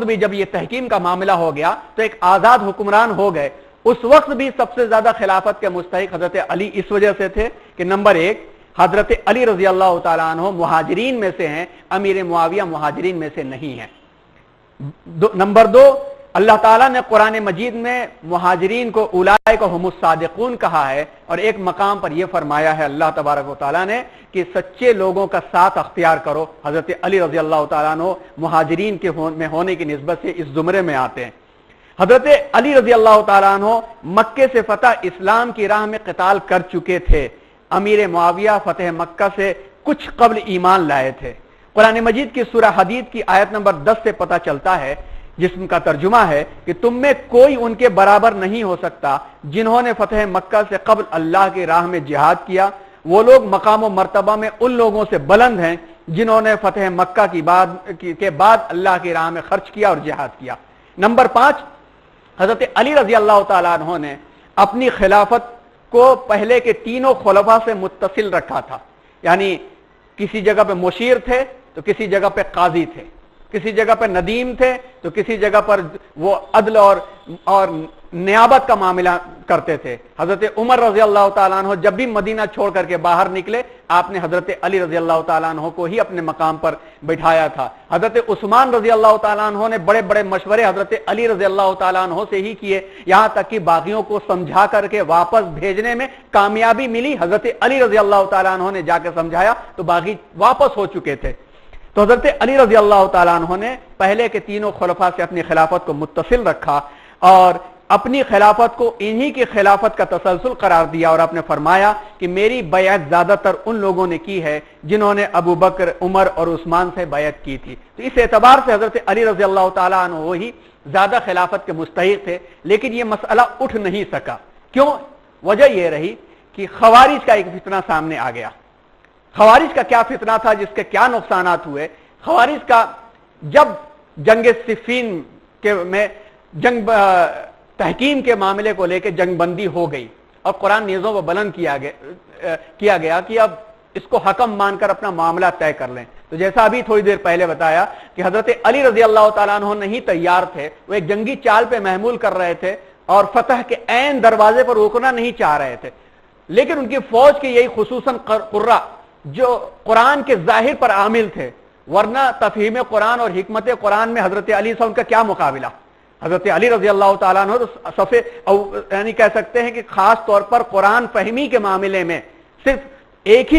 بھی جب یہ تحکیم کا معاملہ ہو گیا تو ایک آزاد حکمران ہو گئے. اس وقت بھی سب سے زیادہ خلافت کے مستحق حضرت علی اس وجہ سے تھے کہ نمبر 1, حضرت علی رضی اللہ تعالیٰ عنہ مہاجرین میں سے ہیں, امیر معاویہ مہاجرین میں سے نہیں ہیں. نمبر 2, اللہ تعالیٰ نے قرآن مجید میں مہاجرین کو اولئک هم الصادقون کہا ہے, اور ایک مقام پر یہ فرمایا ہے اللہ تبارک و تعالیٰ نے کہ سچے لوگوں کا ساتھ اختیار کرو. حضرت علی رضی اللہ تعالیٰ عنہ مہاجرین کے میں ہونے کی نسبت سے اس زمرے میں آتے ہیں. حضرت علی رضی اللہ تعالیٰ عنہ مکے سے فتح اسلام کی راہ میں قتال کر چکے تھے. امیر معاویہ فتح مکہ سے کچھ قبل ایمان لائے تھے. قرآن مجید کی سورہ حدید کی آیت نمبر 10 سے پتہ چلتا ہے, جسم کا ترجمہ ہے کہ تم میں کوئی ان کے برابر نہیں ہو سکتا جنہوں نے فتح مکہ سے قبل اللہ کی راہ میں جہاد کیا. وہ لوگ مقام و مرتبہ میں ان لوگوں سے بلند ہیں جنہوں نے فتح مکہ کے بعد اللہ کی راہ میں خرچ کیا اور جہاد کیا. نمبر 5, حضرت علی رضی اللہ تعالیٰ عنہ نے اپنی خلافت کو پہلے کے 3 خلفاء سے متصل رکھا تھا. یعنی کسی جگہ پہ مشیر تھے تو کسی جگہ پہ قاضی تھے, کسی جگہ پر ندیم تھے تو کسی جگہ پر وہ عدل اور نیابت کا معاملہ کرتے تھے. حضرت عمر رضی اللہ تعالیٰ عنہ جب بھی مدینہ چھوڑ کر کے باہر نکلے آپ نے حضرت علی رضی اللہ تعالیٰ عنہ کو ہی اپنے مقام پر بٹھایا تھا. حضرت عثمان رضی اللہ تعالیٰ عنہ نے بڑے بڑے مشورے حضرت علی رضی اللہ تعالیٰ عنہ سے ہی کیے, یہاں تک کہ باغیوں کو سمجھا کر کے واپس بھیجنے میں کامیابی ملی. حضرت علی رضی اللہ تعالیٰ عنہ نے جا کے سمجھایا تو باغی واپس ہو چکے تھے. تو حضرت علی رضی اللہ تعالیٰ عنہ نے پہلے کے 3 خلفاء سے اپنی خلافت کو متصل رکھا اور اپنی خلافت کو انہی کی خلافت کا تسلسل قرار دیا, اور آپ نے فرمایا کہ میری بیعت زیادہ تر ان لوگوں نے کی ہے جنہوں نے ابو بکر, عمر اور عثمان سے بیعت کی تھی. تو اس اعتبار سے حضرت علی رضی اللہ تعالیٰ عنہ وہی زیادہ خلافت کے مستحق تھے. لیکن یہ مسئلہ اٹھ نہیں سکا. کیوں؟ وجہ یہ رہی کہ خوارج کا ایک فتنہ سامنے آ گیا. خوارج کا کیا فتنہ تھا, جس کے کیا نقصانات ہوئے؟ خوارج کا جب جنگ صفین میں تحکیم کے معاملے کو لے کے جنگ بندی ہو گئی اور قرآن نیزوں کو بلند کیا گیا کہ اب اس کو حکم مان کر اپنا معاملہ طے کر لیں, تو جیسا ابھی تھوڑی دیر پہلے بتایا کہ حضرت علی رضی اللہ تعالیٰ عنہ نہیں تیار تھے, وہ ایک جنگی چال پہ محمول کر رہے تھے اور فتح کے عین دروازے پر روکنا نہیں چاہ رہے تھے. لیکن ان کی فوج کے یہی خصوصاً قرہ جو قرآن کے ظاہر پر عامل تھے, ورنہ تفہیم قرآن اور حکمت قرآن میں حضرت علی سے ان کا کیا مقابلہ. حضرت علی رضی اللہ تعالیٰ عنہ یعنی کہہ سکتے ہیں کہ خاص طور پر قرآن فہمی کے معاملے میں صرف ایک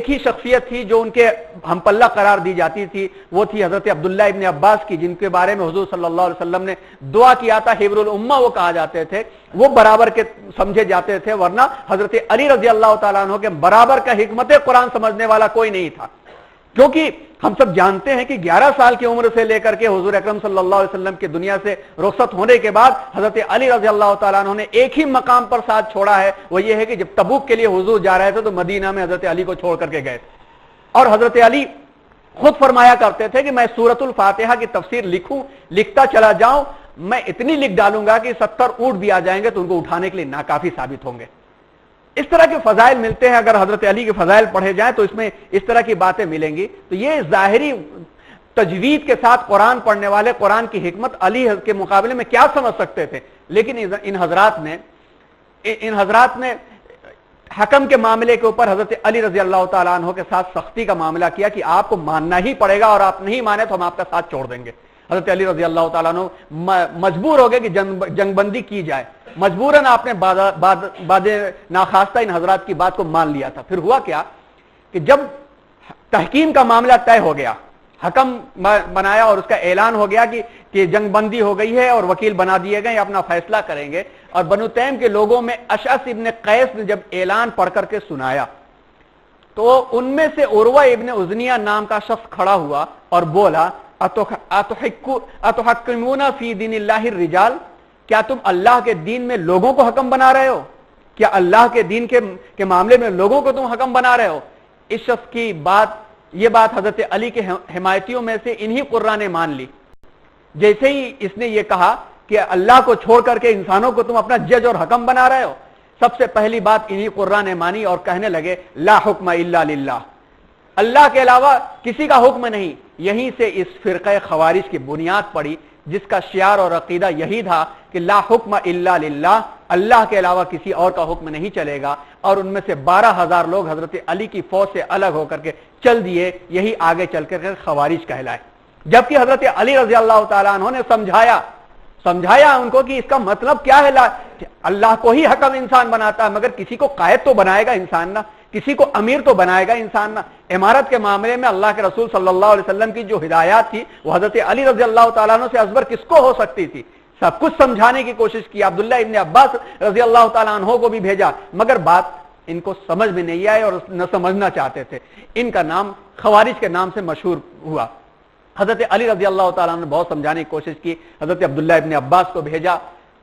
ہی شخصیت تھی جو ان کے ہم پلہ قرار دی جاتی تھی, وہ تھی حضرت عبداللہ ابن عباس کی, جن کے بارے میں حضور صلی اللہ علیہ وسلم نے دعا کیا تھا, حبر الامہ وہ کہا جاتے تھے, وہ برابر کے سمجھے جاتے تھے. ورنہ حضرت علی رضی اللہ تعالیٰ عنہ کے برابر کا حکمت قرآن سمجھنے والا کوئی نہیں تھا. کیونکہ ہم سب جانتے ہیں کہ 11 سال کی عمر سے لے کر کے حضور اکرم صلی اللہ علیہ وسلم کی دنیا سے رخصت ہونے کے بعد حضرت علی رضی اللہ تعالیٰ عنہ نے ایک ہی مقام پر ساتھ چھوڑا ہے, وہ یہ ہے کہ جب تبوک کے لیے حضور جا رہے تھے تو مدینہ میں حضرت علی کو چھوڑ کر کے گئے تھے. اور حضرت علی خود فرمایا کرتے تھے کہ میں سورۃ الفاتحہ کی تفسیر لکھتا چلا جاؤں میں اتنی لکھ ڈالوں گا کہ 70 اونٹ بھی آ جائیں گے تو ان کو اٹھانے کے لیے ناکافی ثابت ہوں گے. اس طرح کے فضائل ملتے ہیں. اگر حضرت علی کے فضائل پڑھے جائیں تو اس میں اس طرح کی باتیں ملیں گی. تو یہ ظاہری تجوید کے ساتھ قرآن پڑھنے والے قرآن کی حکمت علی کے مقابلے میں کیا سمجھ سکتے تھے, لیکن ان حضرات نے حکم کے معاملے کے اوپر حضرت علی رضی اللہ تعالیٰ عنہ کے ساتھ سختی کا معاملہ کیا کہ آپ کو ماننا ہی پڑے گا, اور آپ نہیں مانے تو ہم آپ کا ساتھ چھوڑ دیں گے. حضرت علی رضی اللہ تعالیٰ عنہ مجبور ہو گئے کہ جنگ بندی کی جائے. مجبوراً آپ نے بعد ناخواستہ ان حضرات کی بات کو مان لیا تھا. پھر ہوا کیا کہ جب تحکیم کا معاملہ طے ہو گیا, حکم بنایا اور اس کا اعلان ہو گیا کہ جنگ بندی ہو گئی ہے اور وکیل بنا دیے گئے, اپنا فیصلہ کریں گے. اور بنو تیم کے لوگوں میں اشعث ابن قیس نے جب اعلان پڑھ کر کے سنایا تو ان میں سے عروہ ابن ازنیہ نام کا شخص کھڑا ہوا اور بولا, اتحکمون فی دین اللہ الرجال, کیا تم اللہ کے دین میں لوگوں کو حکم بنا رہے ہو؟ کیا اللہ کے دین کے معاملے میں لوگوں کو تم حکم بنا رہے ہو؟ اس شخص کی یہ بات حضرت علی کے حمایتیوں میں سے انہی قرآن نے مان لی. جیسے ہی اس نے یہ کہا کہ اللہ کو چھوڑ کر کے انسانوں کو تم اپنا جج اور حکم بنا رہے ہو, سب سے پہلی بات انہی قرآن نے مانی اور کہنے لگے لا حکم الا للہ, اللہ کے علاوہ کسی کا حکم نہیں. یہیں سے اس فرقہ خوارج کی بنیاد پڑی جس کا شعار اور عقیدہ یہی تھا کہ لا حکم الا للہ, اللہ کے علاوہ کسی اور کا حکم نہیں چلے گا. اور ان میں سے 12,000 لوگ حضرت علی کی فوج سے الگ ہو کر کے چل دیے, یہی آگے چل کر خوارج کہلائے. جبکہ حضرت علی رضی اللہ تعالیٰ عنہ نے سمجھایا ان کو کہ اس کا مطلب کیا ہے, اللہ کو ہی حکم انسان بناتا ہے, مگر کسی کو قائد تو بنائے گا انسان نا, کسی کو امیر تو بنائے گا انسان نا. امارت کے معاملے میں اللہ کے رسول صلی اللہ علیہ وسلم کی جو ہدایات تھی وہ حضرت علی رضی اللہ تعالیٰ عنہ سے ازبر کس کو ہو سکتی تھی؟ سب کچھ سمجھانے کی کوشش کی. عبداللہ ابن عباس رضی اللہ تعالیٰ عنہ کو بھی بھیجا, مگر بات ان کو سمجھ میں نہیں آئے اور نہ سمجھنا چاہتے تھے. ان کا نام خوارج کے نام سے مشہور ہوا. حضرت علی رضی اللہ تعالیٰ نے بہت سمجھانے کی کوشش کی, حضرت عبداللہ ابن عباس کو بھیجا,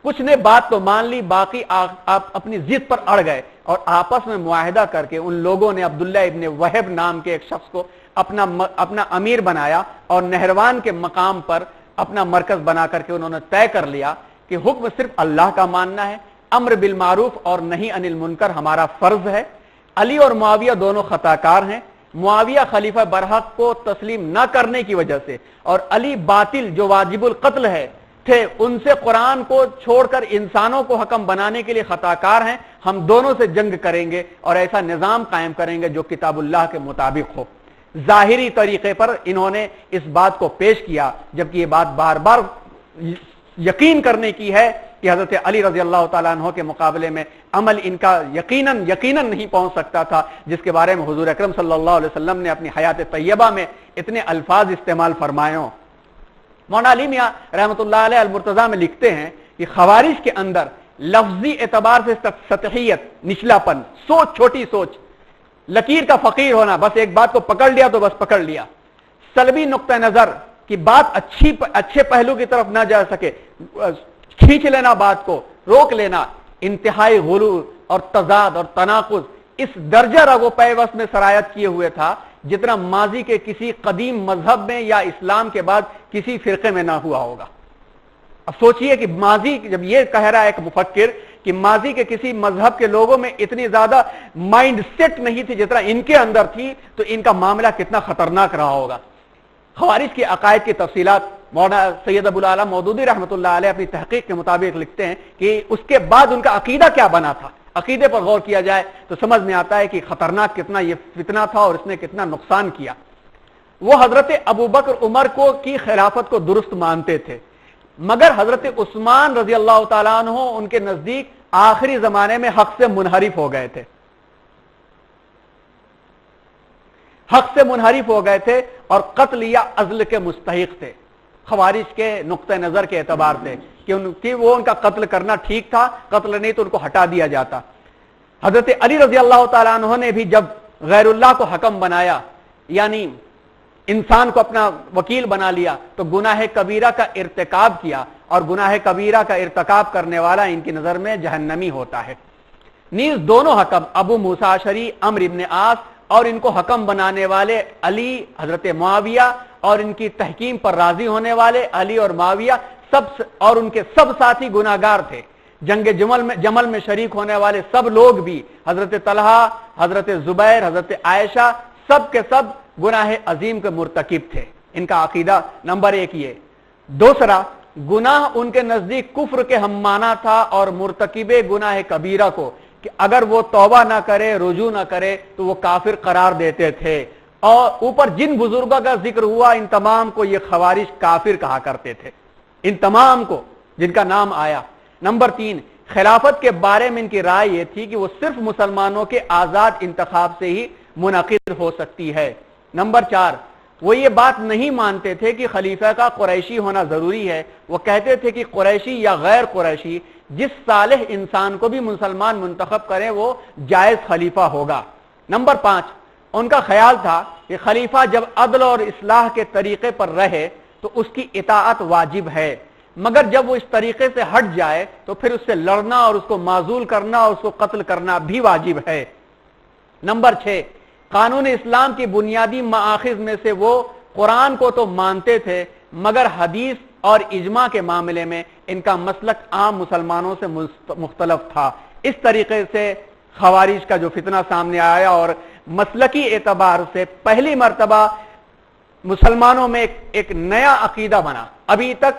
کچھ نے بات تو مان لی, باقی آپ اپنی ضد پر اڑ گئے اور آپس میں معاہدہ کر کے ان لوگوں نے عبداللہ ابن وہب نام کے ایک شخص کو اپنا امیر بنایا اور نہروان کے مقام پر اپنا مرکز بنا کر کے انہوں نے طے کر لیا کہ حکم صرف اللہ کا ماننا ہے, امر بالمعروف اور نہی عن المنکر ہمارا فرض ہے. علی اور معاویہ دونوں خطا کار ہیں. معاویہ خلیفہ برحق کو تسلیم نہ کرنے کی وجہ سے اور علی باطل جو واجب القتل ہے تھے, ان سے قرآن کو چھوڑ کر انسانوں کو حکم بنانے کے لیے خطا کار ہیں. ہم دونوں سے جنگ کریں گے اور ایسا نظام قائم کریں گے جو کتاب اللہ کے مطابق ہو. ظاہری طریقے پر انہوں نے اس بات کو پیش کیا, جبکہ یہ بات بار بار یقین کرنے کی ہے کہ حضرت علی رضی اللہ تعالیٰ عنہ کے مقابلے میں عمل ان کا یقیناً نہیں پہنچ سکتا تھا, جس کے بارے میں حضور اکرم صلی اللہ علیہ وسلم نے اپنی حیات طیبہ میں اتنے الفاظ استعمال فرمائے ہوں. مولانا علی میاں رحمۃ اللہ علیہ المرتضیٰ میں لکھتے ہیں کہ خوارج کے اندر لفظی اعتبار سے سطحیت, نچلا پن, چھوٹی سوچ, لکیر کا فقیر ہونا, بس ایک بات کو پکڑ لیا تو بس پکڑ لیا, سلبی نقطہ نظر کہ بات اچھے پہلو کی طرف نہ جا سکے, کھینچ لینا, بات کو روک لینا, انتہائی غلو اور تضاد اور تناقض اس درجہ رگ و پیوست میں سرایت کیے ہوئے تھا جتنا ماضی کے کسی قدیم مذہب میں یا اسلام کے بعد کسی فرقے میں نہ ہوا ہوگا. اب سوچئے کہ ماضی, جب یہ کہہ رہا ہے ایک مفکر کہ ماضی کے کسی مذہب کے لوگوں میں اتنی زیادہ مائنڈ سیٹ نہیں تھی جتنا ان کے اندر تھی, تو ان کا معاملہ کتنا خطرناک رہا ہوگا. خوارج کے عقائد کی تفصیلات مولانا سید ابو العالی مودودی رحمۃ اللہ علیہ اپنی تحقیق کے مطابق لکھتے ہیں کہ اس کے بعد ان کا عقیدہ کیا بنا تھا. عقیدے پر غور کیا جائے تو سمجھ میں آتا ہے کہ خطرناک کتنا یہ فتنہ تھا اور اس نے کتنا نقصان کیا. وہ حضرت ابو بکر عمر کی خلافت کو درست مانتے تھے, مگر حضرت عثمان رضی اللہ تعالیٰ عنہ ان کے نزدیک آخری زمانے میں حق سے منحرف ہو گئے تھے, اور قتل یا عزل کے مستحق تھے. خوارج کے نقطہ نظر کے اعتبار سے کہ وہ ان کا قتل کرنا ٹھیک تھا, قتل نہیں تو ان کو ہٹا دیا جاتا. حضرت علی رضی اللہ تعالیٰ عنہ نے بھی جب غیر اللہ کو حکم بنایا, یعنی انسان کو اپنا وکیل بنا لیا, تو گناہ کبیرہ کا ارتکاب کیا, اور گناہ کبیرہ کا ارتکاب کرنے والا ان کی نظر میں جہنمی ہوتا ہے. نیز دونوں حکم ابو موسیٰ اشعری, عمرو ابن عاص اور ان کو حکم بنانے والے علی, حضرت معاویہ, اور ان کی تحکیم پر راضی ہونے والے علی اور معاویہ, اور ان کے سب ساتھی گناہگار تھے. جنگ جمل میں شریک ہونے والے سب لوگ بھی، حضرت طلحہ، حضرت زبیر، حضرت عائشہ، سب کے سب گناہ عظیم کے مرتکب تھے. ان کا عقیدہ نمبر 1 یہ. دوسرا، گناہ ان کے نزدیک کفر کے ہم معنی تھا، اور مرتکب گناہ کبیرہ کو کہ اگر وہ توبہ نہ کرے، رجوع نہ کرے تو وہ کافر قرار دیتے تھے. اور اوپر جن بزرگوں کا ذکر ہوا ان تمام کو یہ خوارج کافر کہا کرتے تھے، ان تمام کو جن کا نام آیا. نمبر 3، خلافت کے بارے میں ان کی رائے یہ تھی کہ وہ صرف مسلمانوں کے آزاد انتخاب سے ہی منعقد ہو سکتی ہے. نمبر 4، وہ یہ بات نہیں مانتے تھے کہ خلیفہ کا قریشی ہونا ضروری ہے. وہ کہتے تھے کہ قریشی یا غیر قریشی جس صالح انسان کو بھی مسلمان منتخب کریں وہ جائز خلیفہ ہوگا. نمبر 5، ان کا خیال تھا کہ خلیفہ جب عدل اور اصلاح کے طریقے پر رہے تو اس کی اطاعت واجب ہے، مگر جب وہ اس طریقے سے ہٹ جائے تو پھر اس سے لڑنا اور اس کو معزول کرنا اور اس کو قتل کرنا بھی واجب ہے. نمبر 6، قانون اسلام کی بنیادی مآخذ میں سے وہ قرآن کو تو مانتے تھے مگر حدیث اور اجماع کے معاملے میں ان کا مسلک عام مسلمانوں سے مختلف تھا. اس طریقے سے خوارج کا جو فتنہ سامنے آیا اور مسلکی اعتبار سے پہلی مرتبہ مسلمانوں میں ایک نیا عقیدہ بنا. ابھی تک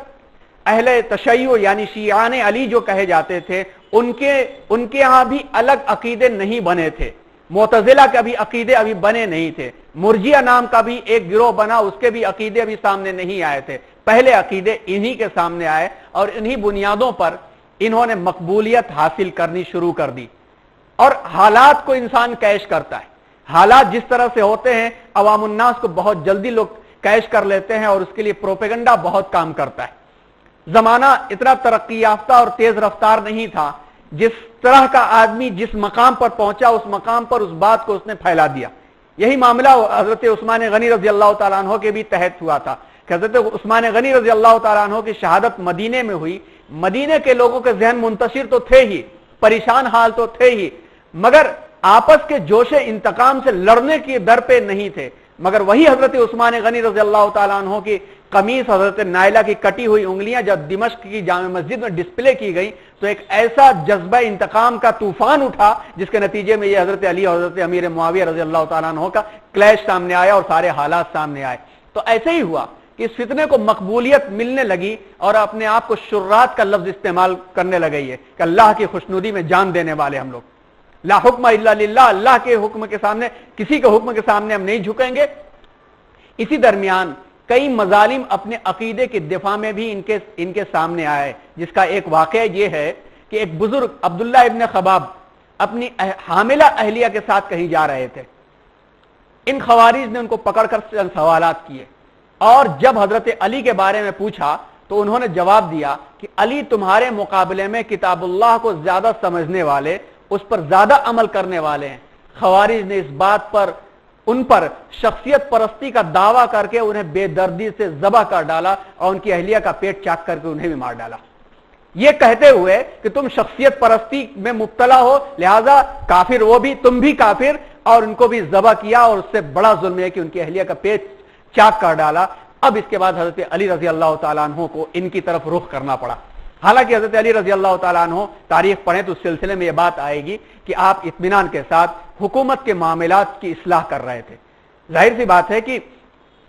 اہل تشیع یعنی شیعان علی جو کہے جاتے تھے ان کے ہاں بھی الگ عقیدے نہیں بنے تھے. معتزلہ کے بھی عقیدے ابھی بنے نہیں تھے. مرجیہ نام کا بھی ایک گروہ بنا، اس کے بھی عقیدے ابھی سامنے نہیں آئے تھے. پہلے عقیدے انہی کے سامنے آئے اور انہی بنیادوں پر انہوں نے مقبولیت حاصل کرنی شروع کر دی. اور حالات کو انسان کیش کرتا ہے. حالات جس طرح سے ہوتے ہیں عوام الناس کو بہت جلدی لوگ کیش کر لیتے ہیں اور اس کے لیے پروپیگنڈا بہت کام کرتا ہے. زمانہ اتنا ترقی یافتہ اور تیز رفتار نہیں تھا. جس طرح کا آدمی جس مقام پر پہنچا اس مقام پر اس بات کو اس نے پھیلا دیا. یہی معاملہ حضرت عثمان غنی رضی اللہ تعالیٰ عنہ کے بھی تحت ہوا تھا کہ حضرت عثمان غنی رضی اللہ تعالیٰ عنہ کی شہادت مدینے میں ہوئی. مدینے کے لوگوں کے ذہن منتشر تو تھے ہی، پریشان حال تو تھے ہی، مگر آپس کے جوش انتقام سے لڑنے کی در پہ نہیں تھے. مگر وہی حضرت عثمان غنی رضی اللہ تعالیٰ عنہ کی قمیص، حضرت نائلہ کی کٹی ہوئی انگلیاں جب دمشق کی جامع مسجد میں ڈسپلے کی گئی تو ایک ایسا جذبہ انتقام کا طوفان اٹھا جس کے نتیجے میں یہ حضرت علی اور حضرت امیر معاویہ رضی اللہ تعالیٰ عنہ کا کلیش سامنے آیا اور سارے حالات سامنے آئے. تو ایسے ہی ہوا کہ اس فتنے کو مقبولیت ملنے لگی اور اپنے آپ کو شرات کا لفظ استعمال کرنے لگی ہے کہ اللہ کی خوشنودی میں جان دینے والے ہم لوگ. لا حکم الا للہ، اللہ کے حکم کے سامنے، کسی کے حکم کے سامنے ہم نہیں جھکیں گے. اسی درمیان کئی مظالم اپنے عقیدے کے دفاع میں بھی ان کے سامنے آئے، جس کا ایک واقعہ یہ ہے کہ ایک بزرگ عبداللہ ابن خباب اپنی حاملہ اہلیہ کے ساتھ کہیں جا رہے تھے. ان خوارج نے ان کو پکڑ کر سوالات کیے اور جب حضرت علی کے بارے میں پوچھا تو انہوں نے جواب دیا کہ علی تمہارے مقابلے میں کتاب اللہ کو زیادہ سمجھنے والے، اس پر زیادہ عمل کرنے والے ہیں. خوارج نے اس بات پر ان پر شخصیت پرستی کا دعویٰ کر کے انہیں بے دردی سے ذبح کر ڈالا اور ان کی اہلیہ کا پیٹ چاک کر کے انہیں بھی مار ڈالا، یہ کہتے ہوئے کہ تم شخصیت پرستی میں مبتلا ہو لہذا کافر وہ بھی، تم بھی کافر، اور ان کو بھی ذبح کیا. اور اس سے بڑا ظلم ہے کہ ان کی اہلیہ کا پیٹ چاک کر ڈالا. اب اس کے بعد حضرت علی رضی اللہ تعالیٰ عنہ کو ان کی طرف رخ کرنا پڑا. حالانکہ حضرت علی رضی اللہ تعالیٰ عنہ تاریخ پڑھیں تو اس سلسلے میں یہ بات آئے گی کہ آپ اطمینان کے ساتھ حکومت کے معاملات کی اصلاح کر رہے تھے. ظاہر سی بات ہے کہ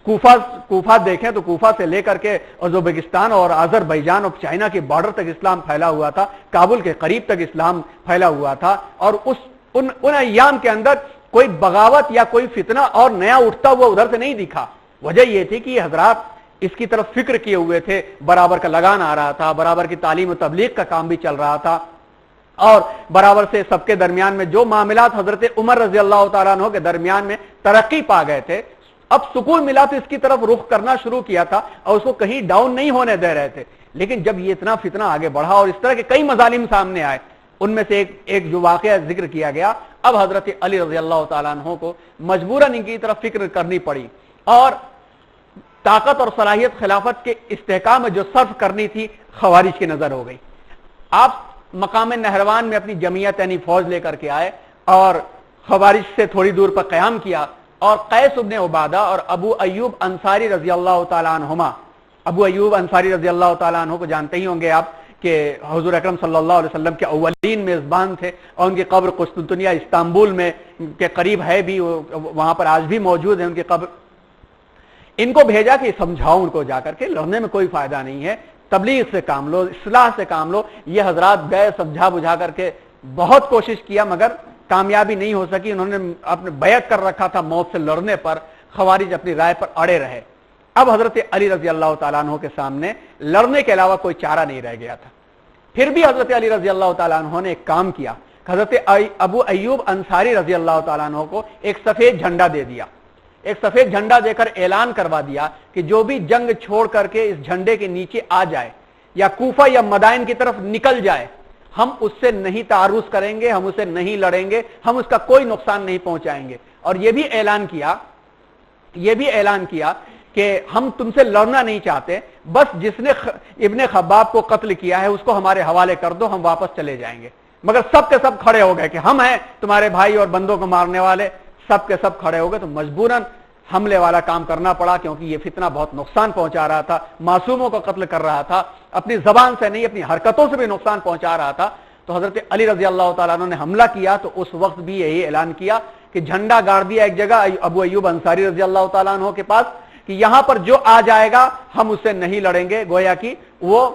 کوفہ دیکھیں تو کوفہ سے لے کر کے ازبکستان اور آذربائیجان اور چائنا کے بارڈر تک اسلام پھیلا ہوا تھا، کابل کے قریب تک اسلام پھیلا ہوا تھا. اور ان ایام کے اندر کوئی بغاوت یا کوئی فتنہ اور نیا اٹھتا ہوا ادھر سے نہیں دکھا. وجہ یہ تھی کہ یہ حضرات اس کی طرف فکر کیے ہوئے تھے، برابر کا لگان آ رہا تھا، برابر کی تعلیم و تبلیغ کا کام بھی چل رہا تھا، اور برابر سے سب کے درمیان میں جو معاملات حضرت عمر رضی اللہ تعالیٰ عنہ کے درمیان میں ترقی پا گئے تھے، اب سکون ملا تو اس کی طرف رخ کرنا شروع کیا تھا اور اس کو کہیں ڈاؤن نہیں ہونے دے رہے تھے. لیکن جب یہ اتنا فتنہ آگے بڑھا اور اس طرح کے کئی مظالم سامنے آئے، ان میں سے ایک جو واقعہ ذکر کیا گیا، اب حضرت علی رضی اللہ تعالیٰ عنہ کو مجبوراً ان کی طرف فکر کرنی پڑی اور طاقت اور صلاحیت خلافت کے استحکام میں جو صرف کرنی تھی خوارج کی نظر ہو گئی. آپ مقام نہروان میں اپنی جمعیت یعنی فوج لے کر کے آئے اور خوارج سے تھوڑی دور پر قیام کیا، اور قیس ابن عبادہ اور ابو ایوب انصاری رضی اللہ تعالیٰ عنہما ابو ایوب انصاری رضی اللہ تعالیٰ عنہ کو جانتے ہی ہوں گے آپ کہ حضور اکرم صلی اللہ علیہ وسلم کے اولین میزبان تھے اور ان کی قبر قسطنطنیہ استنبول میں کے قریب ہے بھی، وہاں پر آج بھی موجود ہے ان کی قبر. ان کو بھیجا کہ سمجھاؤ ان کو جا کر کے، لڑنے میں کوئی فائدہ نہیں ہے، تبلیغ سے کام لو، اصلاح سے کام لو. یہ حضرات گئے، سمجھا بجھا کر کے بہت کوشش کیا مگر کامیابی نہیں ہو سکی. انہوں نے اپنے بیعت کر رکھا تھا موت سے لڑنے پر، خوارج اپنی رائے پر اڑے رہے. اب حضرت علی رضی اللہ تعالیٰ عنہ کے سامنے لڑنے کے علاوہ کوئی چارہ نہیں رہ گیا تھا. پھر بھی حضرت علی رضی اللہ تعالیٰ عنہ نے ایک کام کیا. حضرت ابو ایوب انصاری رضی اللہ تعالیٰ عنہ کو ایک سفید جھنڈا دے دیا. ایک سفید جھنڈا دے کر اعلان کروا دیا کہ جو بھی جنگ چھوڑ کر کے اس جھنڈے کے نیچے آ جائے یا کوفہ یا مدائن کی طرف نکل جائے، ہم اس سے نہیں تعرض کریں گے، ہم اسے نہیں لڑیں گے، ہم اس کا کوئی نقصان نہیں پہنچائیں گے. اور یہ بھی اعلان کیا کہ ہم تم سے لڑنا نہیں چاہتے، بس جس نے ابن خباب کو قتل کیا ہے اس کو ہمارے حوالے کر دو، ہم واپس چلے جائیں گے. مگر سب کے سب کھڑے ہو گئے کہ ہم ہیں تمہارے بھائی اور بندوں کو مارنے والے. سب کے سب کھڑے ہو گئے تو مجبوراً حملے والا کام کرنا پڑا، کیونکہ یہ فتنہ بہت نقصان پہنچا رہا تھا، معصوموں کو قتل کر رہا تھا، اپنی زبان سے نہیں اپنی حرکتوں سے بھی نقصان پہنچا رہا تھا. تو حضرت علی رضی اللہ تعالیٰ عنہ نے حملہ کیا تو اس وقت بھی یہی اعلان کیا کہ جھنڈا گاڑ دیا ایک جگہ ابو ایوب انصاری رضی اللہ تعالیٰ عنہ کے پاس کہ یہاں پر جو آ جائے گا ہم اس سے نہیں لڑیں گے، گویا کہ وہ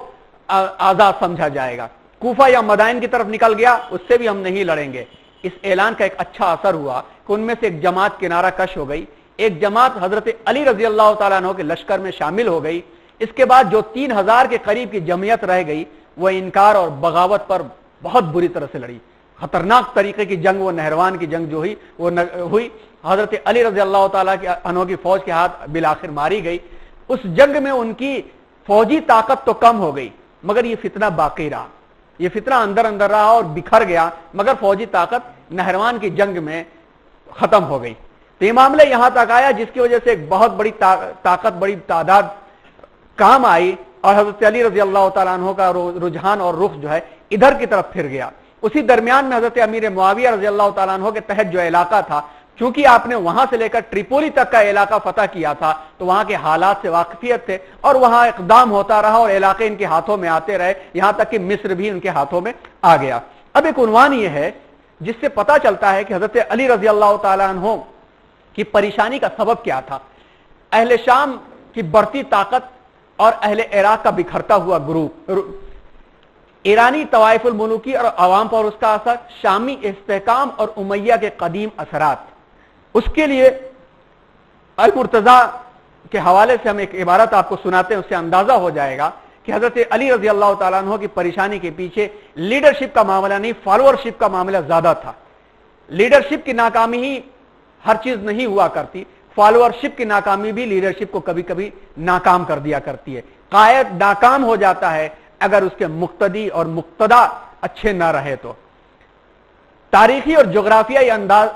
آزاد سمجھا جائے گا. کوفہ یا مدائن کی طرف نکل گیا اس سے بھی ہم نہیں لڑیں گے. اس اعلان کا ایک اچھا اثر ہوا کہ ان میں سے ایک جماعت کنارہ کش ہو گئی. ایک جماعت حضرت علی رضی اللہ تعالیٰ عنہ کے لشکر میں شامل ہو گئی. اس کے بعد جو 3000 کے قریب کی جمعیت رہ گئی وہ انکار اور بغاوت پر بہت بری طرح سے لڑی. خطرناک طریقے کی جنگ، وہ نہروان کی جنگ جو ہوئی وہ ہوئی. حضرت علی رضی اللہ تعالیٰ عنہ کی فوج کے ہاتھ بالآخر ماری گئی. اس جنگ میں ان کی فوجی طاقت تو کم ہو گئی مگر یہ فتنہ باقی رہا، یہ فتنہ اندر اندر رہا اور بکھر گیا، مگر فوجی طاقت نہروان کی جنگ میں ختم ہو گئی. تو یہ معاملہ یہاں تک آیا جس کی وجہ سے ایک بہت بڑی طاقت، بڑی تعداد کام آئی اور حضرت علی رضی اللہ تعالیٰ عنہ کا رجحان اور رخ جو ہے ادھر کی طرف پھر گیا. اسی درمیان میں حضرت امیر معاویہ رضی اللہ تعالیٰ عنہ کے تحت جو علاقہ تھا، چونکہ آپ نے وہاں سے لے کر ٹریپولی تک کا علاقہ فتح کیا تھا تو وہاں کے حالات سے واقفیت تھے اور وہاں اقدام ہوتا رہا اور علاقے ان کے ہاتھوں میں آتے رہے، یہاں تک کہ مصر بھی ان کے ہاتھوں میں آ گیا. اب ایک عنوان یہ ہے جس سے پتہ چلتا ہے کہ حضرت علی رضی اللہ تعالیٰ عنہ کی پریشانی کا سبب کیا تھا. اہل شام کی بڑھتی طاقت اور اہل عراق کا بکھرتا ہوا گروپ، ایرانی طوائف الملوکی اور عوام پر اس کا اثر، شامی استحکام اور امیہ کے قدیم اثرات. اس کے لیے المرتضیٰ کے حوالے سے ہم ایک عبارت آپ کو سناتے ہیں، اس سے اندازہ ہو جائے گا کہ حضرت علی رضی اللہ تعالیٰ عنہ کی پریشانی کے پیچھے لیڈرشپ کا معاملہ نہیں، فالوورشپ کا معاملہ زیادہ تھا. لیڈرشپ کی ناکامی ہی ہر چیز نہیں ہوا کرتی، فالوورشپ کی ناکامی بھی لیڈرشپ کو کبھی کبھی ناکام کر دیا کرتی ہے. قائد ناکام ہو جاتا ہے اگر اس کے مقتدی اور مقتدا اچھے نہ رہے تو. تاریخی اور جغرافیائی انداز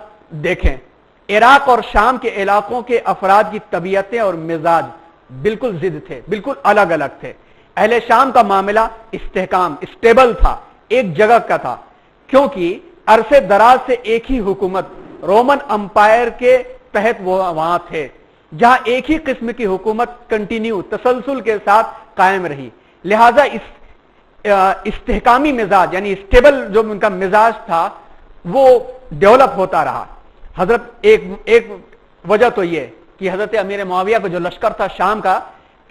دیکھیں، عراق اور شام کے علاقوں کے افراد کی طبیعتیں اور مزاج بالکل ضد تھے، بالکل الگ الگ تھے. اہل شام کا معاملہ استحکام، اسٹیبل تھا، ایک جگہ کا تھا، کیونکہ عرصے دراز سے ایک ہی حکومت رومن امپائر کے تحت وہ وہاں تھے، جہاں ایک ہی قسم کی حکومت کنٹینیو، تسلسل کے ساتھ قائم رہی. لہذا استحکامی مزاج یعنی اسٹیبل جو ان کا مزاج تھا وہ ڈیولپ ہوتا رہا. حضرت ایک وجہ تو یہ کہ حضرت امیر معاویہ کا جو لشکر تھا شام کا،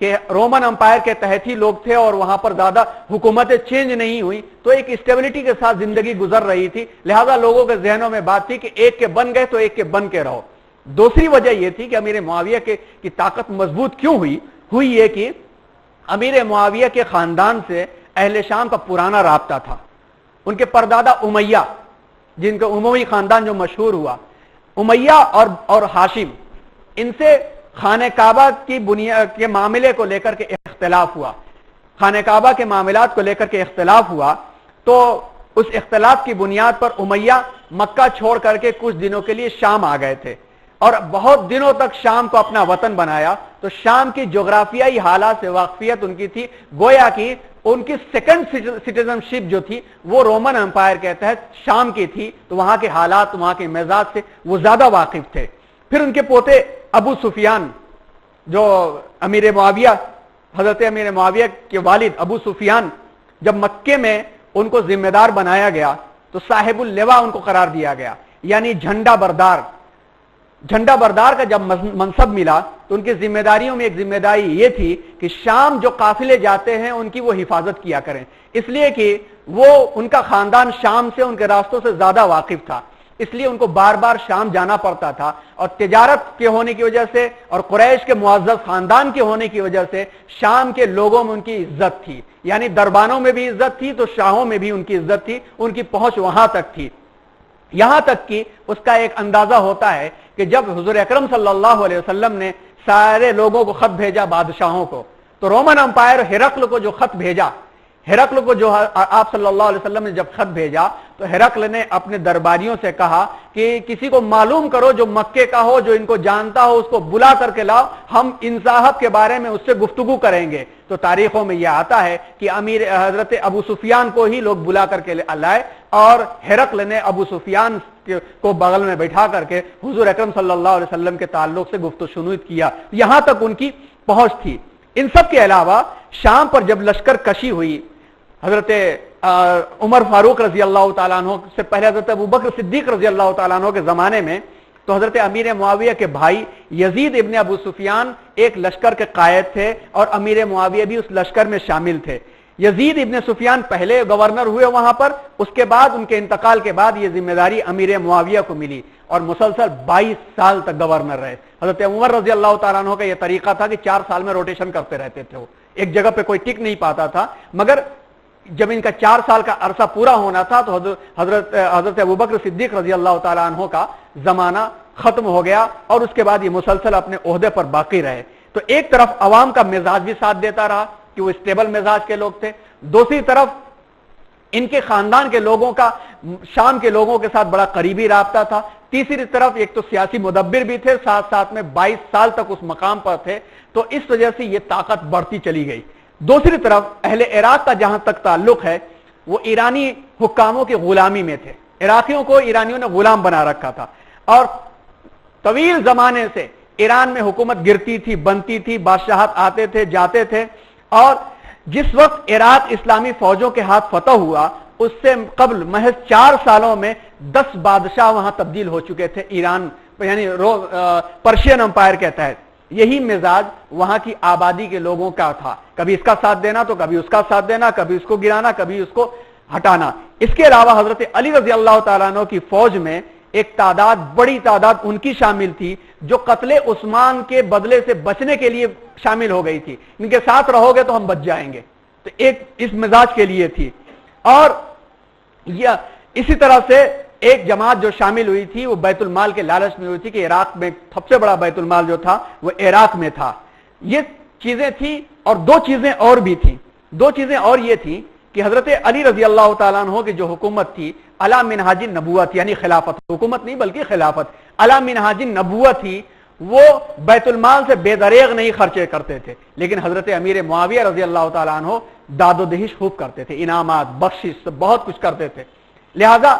کہ رومن امپائر کے تحت ہی لوگ تھے اور وہاں پر زیادہ حکومتیں چینج نہیں ہوئی تو ایک اسٹیبلٹی کے ساتھ زندگی گزر رہی تھی. لہذا لوگوں کے ذہنوں میں بات تھی کہ ایک کے بن گئے تو ایک کے بن کے رہو. دوسری وجہ یہ تھی کہ امیر معاویہ کی طاقت مضبوط کیوں ہوئی یہ کہ امیر معاویہ کے خاندان سے اہل شام کا پرانا رابطہ تھا. ان کے پردادا امیہ، جن کا اموی خاندان جو مشہور ہوا، امیہ اور ہاشم، ان سے خانہ کعبہ کی بنیاد کے معاملے کو لے کر کے اختلاف ہوا. خانہ کعبہ کے معاملات کو لے کر کے اختلاف ہوا تو اس اختلاف کی بنیاد پر امیہ مکہ چھوڑ کر کے کچھ دنوں کے لیے شام آ گئے تھے اور بہت دنوں تک شام کو اپنا وطن بنایا. تو شام کی جغرافیائی حالات سے واقفیت ان کی تھی، گویا کہ ان کی سیکنڈ سٹیزن شپ جو تھی وہ رومن امپائر کے تحت شام کی تھی، تو وہاں کے حالات، وہاں کے مزاج سے وہ زیادہ واقف تھے. پھر ان کے پوتے ابو سفیان جو امیر معاویہ حضرت امیر معاویہ کے والد ابو سفیان جب مکے میں ان کو ذمہ دار بنایا گیا تو صاحب اللواء ان کو قرار دیا گیا، یعنی جھنڈا بردار۔ جھنڈا بردار کا جب منصب ملا تو ان کی ذمہ داریوں میں ایک ذمہ داری یہ تھی کہ شام جو قافلے جاتے ہیں ان کی وہ حفاظت کیا کریں، اس لیے کہ وہ ان کا خاندان شام سے ان کے راستوں سے زیادہ واقف تھا، اس لیے ان کو بار بار شام جانا پڑتا تھا، اور تجارت کے ہونے کی وجہ سے اور قریش کے معزز خاندان کے ہونے کی وجہ سے شام کے لوگوں میں ان کی عزت تھی، یعنی دربانوں میں بھی عزت تھی تو شاہوں میں بھی ان کی عزت تھی، ان کی پہنچ وہاں تک تھی۔ یہاں تک کہ اس کا ایک اندازہ ہوتا ہے کہ جب حضور اکرم صلی اللہ علیہ وسلم نے سارے لوگوں کو خط بھیجا، بادشاہوں کو، تو رومن امپائر ہرقل کو جو خط بھیجا، ہرقل کو جو آپ صلی اللہ علیہ وسلم نے جب خط بھیجا تو ہرقل نے اپنے درباریوں سے کہا کہ کسی کو معلوم کرو جو مکے کا ہو، جو ان کو جانتا ہو، اس کو بلا کر کے لاؤ، ہم ان صاحب کے بارے میں اس سے گفتگو کریں گے۔ تو تاریخوں میں یہ آتا ہے کہ امیر حضرت ابو سفیان کو ہی لوگ بلا کر کے لائے، اور ہرقل نے ابو سفیان کو بغل میں بیٹھا کر کے حضور اکرم صلی اللہ علیہ وسلم کے تعلق سے گفت و شنود کیا، یہاں تک ان کی پہنچ تھی۔ ان سب کے علاوہ شام پر جب لشکر کشی ہوئی، حضرت عمر فاروق رضی اللہ تعالیٰ عنہ سے پہلے حضرت ابوبکر صدیق رضی اللہ تعالیٰ عنہ کے زمانے میں، تو حضرت امیر معاویہ کے بھائی یزید ابن ابو سفیان ایک لشکر کے قائد تھے، اور امیر معاویہ بھی اس لشکر میں شامل تھے۔ یزید ابن سفیان پہلے گورنر ہوئے وہاں پر، اس کے بعد ان کے انتقال کے بعد یہ ذمہ داری امیر معاویہ کو ملی، اور مسلسل 22 سال تک گورنر رہے۔ حضرت عمر رضی اللہ تعالیٰ عنہ کا یہ طریقہ تھا کہ 4 سال میں روٹیشن کرتے رہتے تھے، وہ ایک جگہ پہ کوئی ٹک نہیں پاتا تھا، مگر جب ان کا 4 سال کا عرصہ پورا ہونا تھا تو حضرت ابوبکر صدیق رضی اللہ تعالیٰ عنہ کا زمانہ ختم ہو گیا، اور اس کے بعد یہ مسلسل اپنے عہدے پر باقی رہے۔ تو ایک طرف عوام کا مزاج بھی ساتھ دیتا رہا کہ وہ اسٹیبل مزاج کے لوگ تھے، دوسری طرف ان کے خاندان کے لوگوں کا شام کے لوگوں کے ساتھ بڑا قریبی رابطہ تھا، تیسری طرف ایک تو سیاسی مدبر بھی تھے، ساتھ ساتھ میں 22 سال تک اس مقام پر تھے، تو اس وجہ سے یہ طاقت بڑھتی چلی گئی۔ دوسری طرف اہل عراق کا جہاں تک تعلق ہے، وہ ایرانی حکاموں کی غلامی میں تھے، عراقیوں کو ایرانیوں نے غلام بنا رکھا تھا، اور طویل زمانے سے ایران میں حکومت گرتی تھی، بنتی تھی، بادشاہت آتے تھے جاتے تھے، اور جس وقت عراق اسلامی فوجوں کے ہاتھ فتح ہوا اس سے قبل محض 4 سالوں میں 10 بادشاہ وہاں تبدیل ہو چکے تھے ایران، یعنی پرشین امپائر کے تحت۔ یہی مزاج وہاں کی آبادی کے لوگوں کا تھا، کبھی اس کا ساتھ دینا تو کبھی اس کا ساتھ دینا، کبھی اس کو گرانا کبھی اس کو ہٹانا۔ اس کے علاوہ حضرت علی رضی اللہ تعالیٰ عنہ کی فوج میں ایک تعداد، بڑی تعداد ان کی شامل تھی جو قتل عثمان کے بدلے سے بچنے کے لیے شامل ہو گئی تھی، ان کے ساتھ رہو گے تو ہم بچ جائیں گے، تو ایک اس مزاج کے لیے تھی۔ اور اسی طرح سے ایک جماعت جو شامل ہوئی تھی وہ بیت المال کے لالچ میں ہوئی تھی کہ عراق میں سب سے بڑا بیت المال جو تھا وہ عراق میں تھا۔ یہ چیزیں تھی، اور 2 چیزیں اور بھی تھیں۔ 2 چیزیں اور یہ تھی کہ حضرت علی رضی اللہ تعالیٰ عنہ کی جو حکومت تھی علی منہاج النبوت، یعنی خلافت، حکومت نہیں بلکہ خلافت علی منہاج النبوت تھی، وہ بیت المال سے بے دریغ نہیں خرچے کرتے تھے، لیکن حضرت امیر معاویہ رضی اللہ تعالیٰ عنہ داد و دہش خوب کرتے تھے، انعامات، بخشش، بہت کچھ کرتے تھے۔ لہذا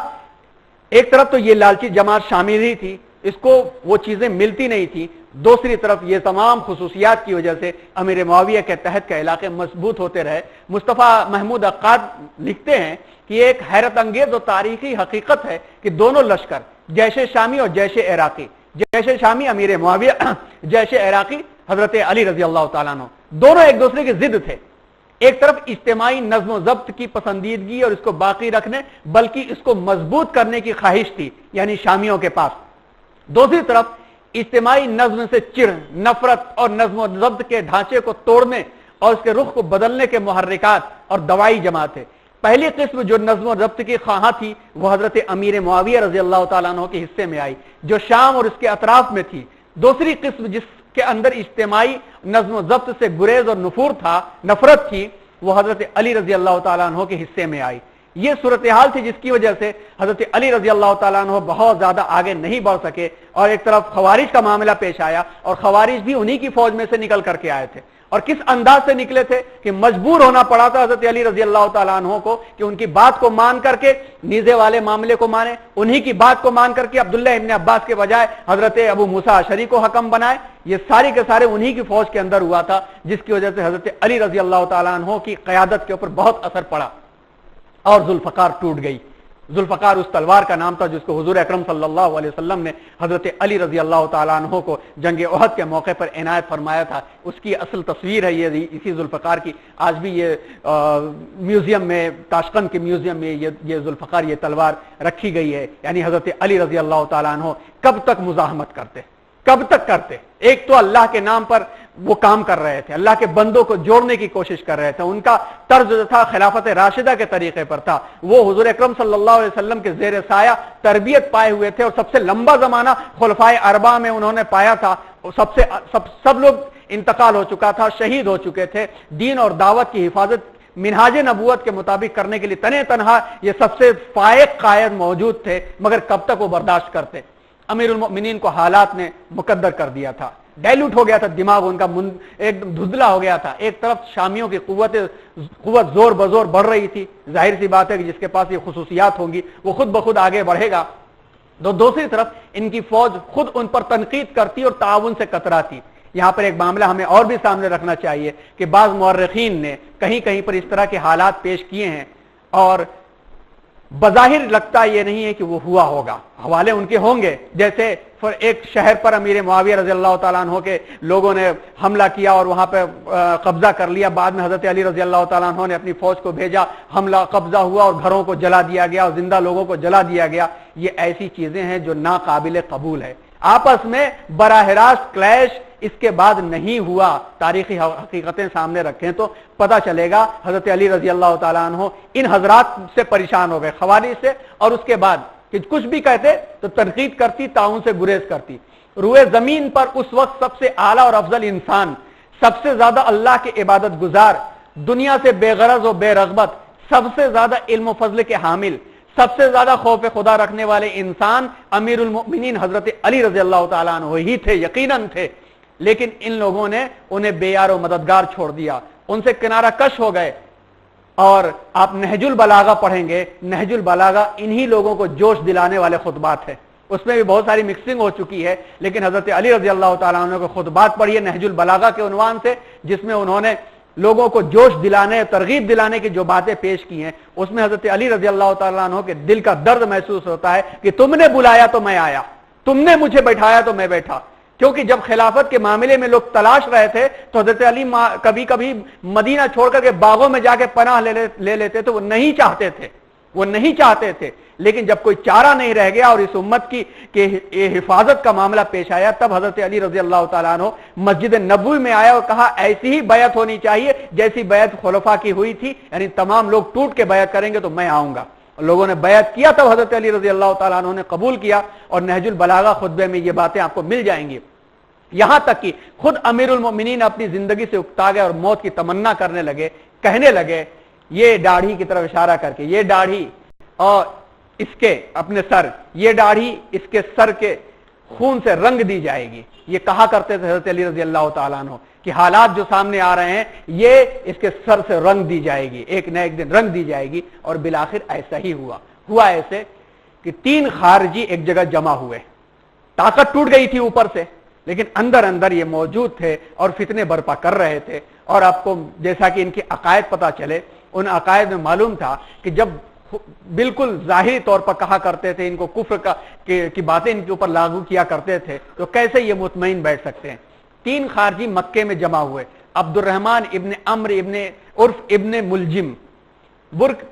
ایک طرف تو یہ لالچی جماعت شامل ہی تھی، اس کو وہ چیزیں ملتی نہیں تھی، دوسری طرف یہ تمام خصوصیات کی وجہ سے امیر معاویہ کے تحت کے علاقے مضبوط ہوتے رہے۔ مصطفیٰ محمود عقاد لکھتے ہیں کہ یہ ایک حیرت انگیز اور تاریخی حقیقت ہے کہ دونوں لشکر، جیش شامی اور جیش عراقی، جیش شامی امیر معاویہ، جیش عراقی حضرت علی رضی اللہ تعالیٰ عنہ، دونوں ایک دوسرے کے ضد تھے۔ ایک طرف اجتماعی نظم و ضبط کی پسندیدگی اور اس کو باقی رکھنے بلکہ اس کو مضبوط کرنے کی خواہش تھی، یعنی شامیوں کے پاس، دوسری طرف اجتماعی نظم سے چڑ، نفرت اور نظم و ضبط کے ڈھانچے کو توڑنے اور اس کے رخ کو بدلنے کے محرکات اور دوائی جمع تھے۔ پہلی قسم جو نظم و ضبط کی خواہاں تھی وہ حضرت امیر معاویہ رضی اللہ تعالیٰ عنہ کے حصے میں آئی، جو شام اور اس کے اطراف میں تھی۔ دوسری قسم جس کے اندر اجتماعی نظم و ضبط سے گریز اور نفور تھا، نفرت تھی، وہ حضرت علی رضی اللہ تعالیٰ عنہ کے حصے میں آئی۔ یہ صورتحال تھی جس کی وجہ سے حضرت علی رضی اللہ تعالیٰ عنہ بہت زیادہ آگے نہیں بڑھ سکے، اور ایک طرف خوارج کا معاملہ پیش آیا، اور خوارج بھی انہی کی فوج میں سے نکل کر کے آئے تھے، اور کس انداز سے نکلے تھے کہ مجبور ہونا پڑا تھا حضرت علی رضی اللہ تعالیٰ عنہ کو کہ ان کی بات کو مان کر کے نیزے والے معاملے کو مانے، انہی کی بات کو مان کر کے عبداللہ ابن عباس کے بجائے حضرت ابو موسیٰ اشعری کو حکم بنائے۔ یہ ساری کے سارے انہی کی فوج کے اندر ہوا تھا، جس کی وجہ سے حضرت علی رضی اللہ تعالیٰ عنہ کی قیادت کے اوپر بہت اثر پڑا اور ذوالفقار ٹوٹ گئی۔ ذوالفقار اس تلوار کا نام تھا جس کو حضور اکرم صلی اللہ علیہ وسلم نے حضرت علی رضی اللہ تعالیٰ عنہ کو جنگ احد کے موقع پر عنایت فرمایا تھا۔ اس کی اصل تصویر ہے یہ اسی ذوالفقار کی، آج بھی یہ میوزیم میں، تاشقند کے میوزیم میں یہ ذوالفقار یہ تلوار رکھی گئی ہے۔ یعنی حضرت علی رضی اللہ تعالیٰ عنہ کب تک مزاحمت کرتے، کب تک کرتے؟ ایک تو اللہ کے نام پر وہ کام کر رہے تھے، اللہ کے بندوں کو جوڑنے کی کوشش کر رہے تھے، ان کا طرز جو تھا خلافت راشدہ کے طریقے پر تھا، وہ حضور اکرم صلی اللہ علیہ وسلم کے زیر سایہ تربیت پائے ہوئے تھے، اور سب سے لمبا زمانہ خلفائے اربعہ میں انہوں نے پایا تھا، سب لوگ انتقال ہو چکا تھا، شہید ہو چکے تھے، دین اور دعوت کی حفاظت منہاج نبوت کے مطابق کرنے کے لیے تنہا یہ سب سے فائق قائد موجود تھے، مگر کب تک وہ برداشت کرتے؟ امیر المؤمنین کو حالات نے مقدر کر دیا تھا، ڈائلوٹ ہو گیا تھا دماغ ان کا، ایک دم دھندلا ہو گیا تھا۔ ایک طرف شامیوں کی قوت زور بزور بڑھ رہی تھی، ظاہر سی بات ہے کہ جس کے پاس یہ خصوصیات ہوں گی وہ خود بخود آگے بڑھے گا، تو دوسری طرف ان کی فوج خود ان پر تنقید کرتی اور تعاون سے کتراتی۔ یہاں پر ایک معاملہ ہمیں اور بھی سامنے رکھنا چاہیے کہ بعض مورخین نے کہیں کہیں پر اس طرح کے حالات پیش کیے ہیں، اور بظاہر لگتا یہ نہیں ہے کہ وہ ہوا ہوگا، حوالے ان کے ہوں گے، جیسے ایک شہر پر امیر معاویہ رضی اللہ تعالیٰ عنہ کے لوگوں نے حملہ کیا اور وہاں پہ قبضہ کر لیا، بعد میں حضرت علی رضی اللہ تعالیٰ عنہ نے اپنی فوج کو بھیجا، حملہ قبضہ ہوا اور گھروں کو جلا دیا گیا اور زندہ لوگوں کو جلا دیا گیا۔ یہ ایسی چیزیں ہیں جو ناقابل قبول ہے۔ آپس میں براہ راست کلیش اس کے بعد نہیں ہوا، تاریخی حقیقتیں سامنے رکھیں تو پتہ چلے گا۔ حضرت علی رضی اللہ تعالیٰ عنہ ان حضرات سے پریشان ہو گئے، خوارج سے، اور اس کے بعد کہ کچھ بھی کہتے تو تنقید کرتی، تعاون سے گریز کرتی۔ روئے زمین پر اس وقت سب سے اعلیٰ اور افضل انسان، سب سے زیادہ اللہ کے عبادت گزار، دنیا سے بے غرض و بے رغبت، سب سے زیادہ علم و فضل کے حامل، سب سے زیادہ خوف خدا رکھنے والے انسان امیر المؤمنین حضرت علی رضی اللہ تعالیٰ عنہ ہی تھے، یقیناً تھے، لیکن ان لوگوں نے انہیں بے یار و مددگار چھوڑ دیا، ان سے کنارہ کش ہو گئے۔ اور آپ نہج البلاغہ پڑھیں گے، نہج البلاغہ انہی لوگوں کو جوش دلانے والے خطبات ہیں، اس میں بھی بہت ساری مکسنگ ہو چکی ہے، لیکن حضرت علی رضی اللہ تعالیٰ عنہ کے خطبات پڑھیے نہج البلاغہ کے عنوان سے، جس میں انہوں نے لوگوں کو جوش دلانے، ترغیب دلانے کی جو باتیں پیش کی ہیں، اس میں حضرت علی رضی اللہ تعالیٰ عنہ کے دل کا درد محسوس ہوتا ہے کہ تم نے بلایا تو میں آیا، تم نے مجھے بیٹھایا تو میں بیٹھا۔ کیونکہ جب خلافت کے معاملے میں لوگ تلاش رہے تھے تو حضرت علی کبھی کبھی مدینہ چھوڑ کر کے باغوں میں جا کے پناہ لے لیتے تھے، وہ نہیں چاہتے تھے، لیکن جب کوئی چارہ نہیں رہ گیا اور اس امت کی حفاظت کا معاملہ پیش آیا، تب حضرت علی رضی اللہ تعالیٰ عنہ مسجد نبوی میں آیا اور کہا ایسی ہی بیعت ہونی چاہیے جیسی بیعت خلفاء کی ہوئی تھی، یعنی تمام لوگ ٹوٹ کے بیعت کریں گے تو میں آؤں گا۔ لوگوں نے بیعت کیا، تب حضرت علی رضی اللہ تعالیٰ عنہ نے قبول کیا، اور نہج البلاغہ خطبے میں یہ باتیں آپ کو مل جائیں گی۔ یہاں تک کہ خود امیر المؤمنین اپنی زندگی سے اکتا گئے اور موت کی تمنا کرنے لگے، کہنے لگے، یہ داڑھی کی طرف اشارہ کر کے، یہ داڑھی اور اس کے اپنے سر، یہ داڑھی اس کے سر کے خون سے رنگ دی جائے گی۔ یہ کہا کرتے تھے حضرت علی رضی اللہ تعالیٰ عنہ کہ حالات جو سامنے آ رہے ہیں یہ اس کے سر سے رنگ دی جائے گی، ایک نہ ایک دن رنگ دی جائے گی۔ اور بالآخر ایسا ہی ہوا ایسے کہ 3 خارجی ایک جگہ جمع ہوئے، طاقت ٹوٹ گئی تھی اوپر سے، لیکن اندر اندر یہ موجود تھے اور فتنے برپا کر رہے تھے۔ اور آپ کو جیسا کہ ان کے عقائد پتہ چلے، ان عقائد میں معلوم تھا کہ جب بالکل ظاہری طور پر کہا کرتے تھے، ان کو کفر کی باتیں ان کے اوپر لاگو کیا کرتے تھے، تو کیسے یہ مطمئن بیٹھ سکتے ہیں؟ 3 خارجی مکے میں جمع ہوئے، عبد الرحمن ابن عمرو ابن ملجم، برق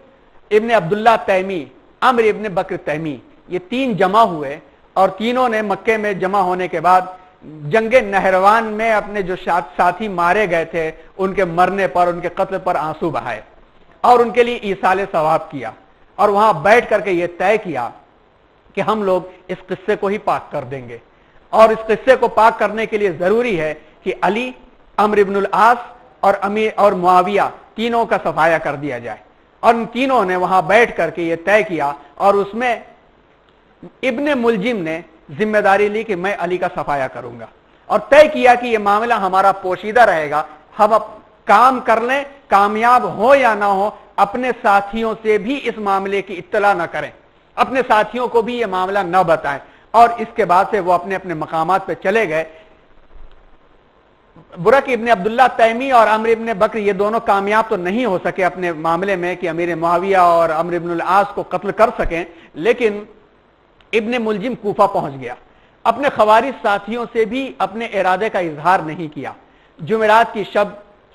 ابن عبداللہ تیمی، عمرو ابن بکر تیمی، یہ 3 جمع ہوئے، اور تینوں نے مکے میں جمع ہونے کے بعد جنگ نہروان میں اپنے جو ساتھی مارے گئے تھے ان کے مرنے پر، ان کے قتل پر آنسو بہائے اور ان کے لیے ایصال ثواب کیا، اور وہاں بیٹھ کر کے یہ طے کیا کہ ہم لوگ اس قصے کو ہی پاک کر دیں گے، اور اس قصے کو پاک کرنے کے لیے ضروری ہے کہ علی، عمرو بن العاص اور معاویہ تینوں کا صفایا کر دیا جائے۔ اور ان تینوں نے وہاں بیٹھ کر کے یہ طے کیا، اور اس میں ابن ملجم نے ذمہ داری لی کہ میں علی کا صفایا کروں گا، اور طے کیا کہ یہ معاملہ ہمارا پوشیدہ رہے گا، ہم کام کر لیں، کامیاب ہو یا نہ ہو، اپنے ساتھیوں سے بھی اس معاملے کی اطلاع نہ کریں، اپنے ساتھیوں کو بھی یہ معاملہ نہ بتائیں۔ اور اس کے بعد سے وہ اپنے اپنے مقامات پہ چلے گئے۔ برق ابن عبداللہ تیمی اور عمرو ابن بکر یہ دونوں کامیاب تو نہیں ہو سکے اپنے معاملے میں کہ امیر معاویہ اور عمرو ابن العاص کو قتل کر سکیں، لیکن ابن ملجم کوفہ پہنچ گیا، اپنے خوارج ساتھیوں سے بھی اپنے ارادے کا اظہار نہیں کیا۔ جمعرات کی شب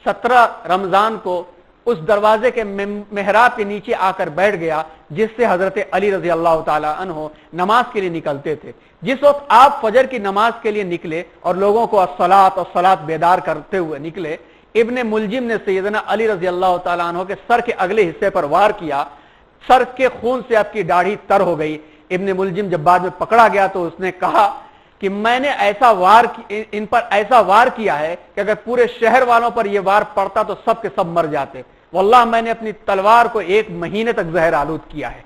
17 رمضان کو اس دروازے کے محراب کے نیچے آ کر بیٹھ گیا جس سے حضرت علی رضی اللہ تعالی عنہ نماز کے لیے نکلتے تھے۔ جس وقت آپ فجر کی نماز کے لیے نکلے اور لوگوں کو الصلاۃ بیدار کرتے ہوئے نکلے، ابن ملجم نے سیدنا علی رضی اللہ تعالی عنہ کے سر کے اگلے حصے پر وار کیا، سر کے خون سے آپ کی داڑھی تر ہو گئی۔ ابن ملجم جب بعد میں پکڑا گیا تو اس نے کہا کہ میں نے ان پر ایسا وار کیا ہے کہ اگر پورے شہر والوں پر یہ وار پڑتا تو سب کے سب مر جاتے، واللہ میں نے اپنی تلوار کو 1 مہینے تک زہر آلود کیا ہے۔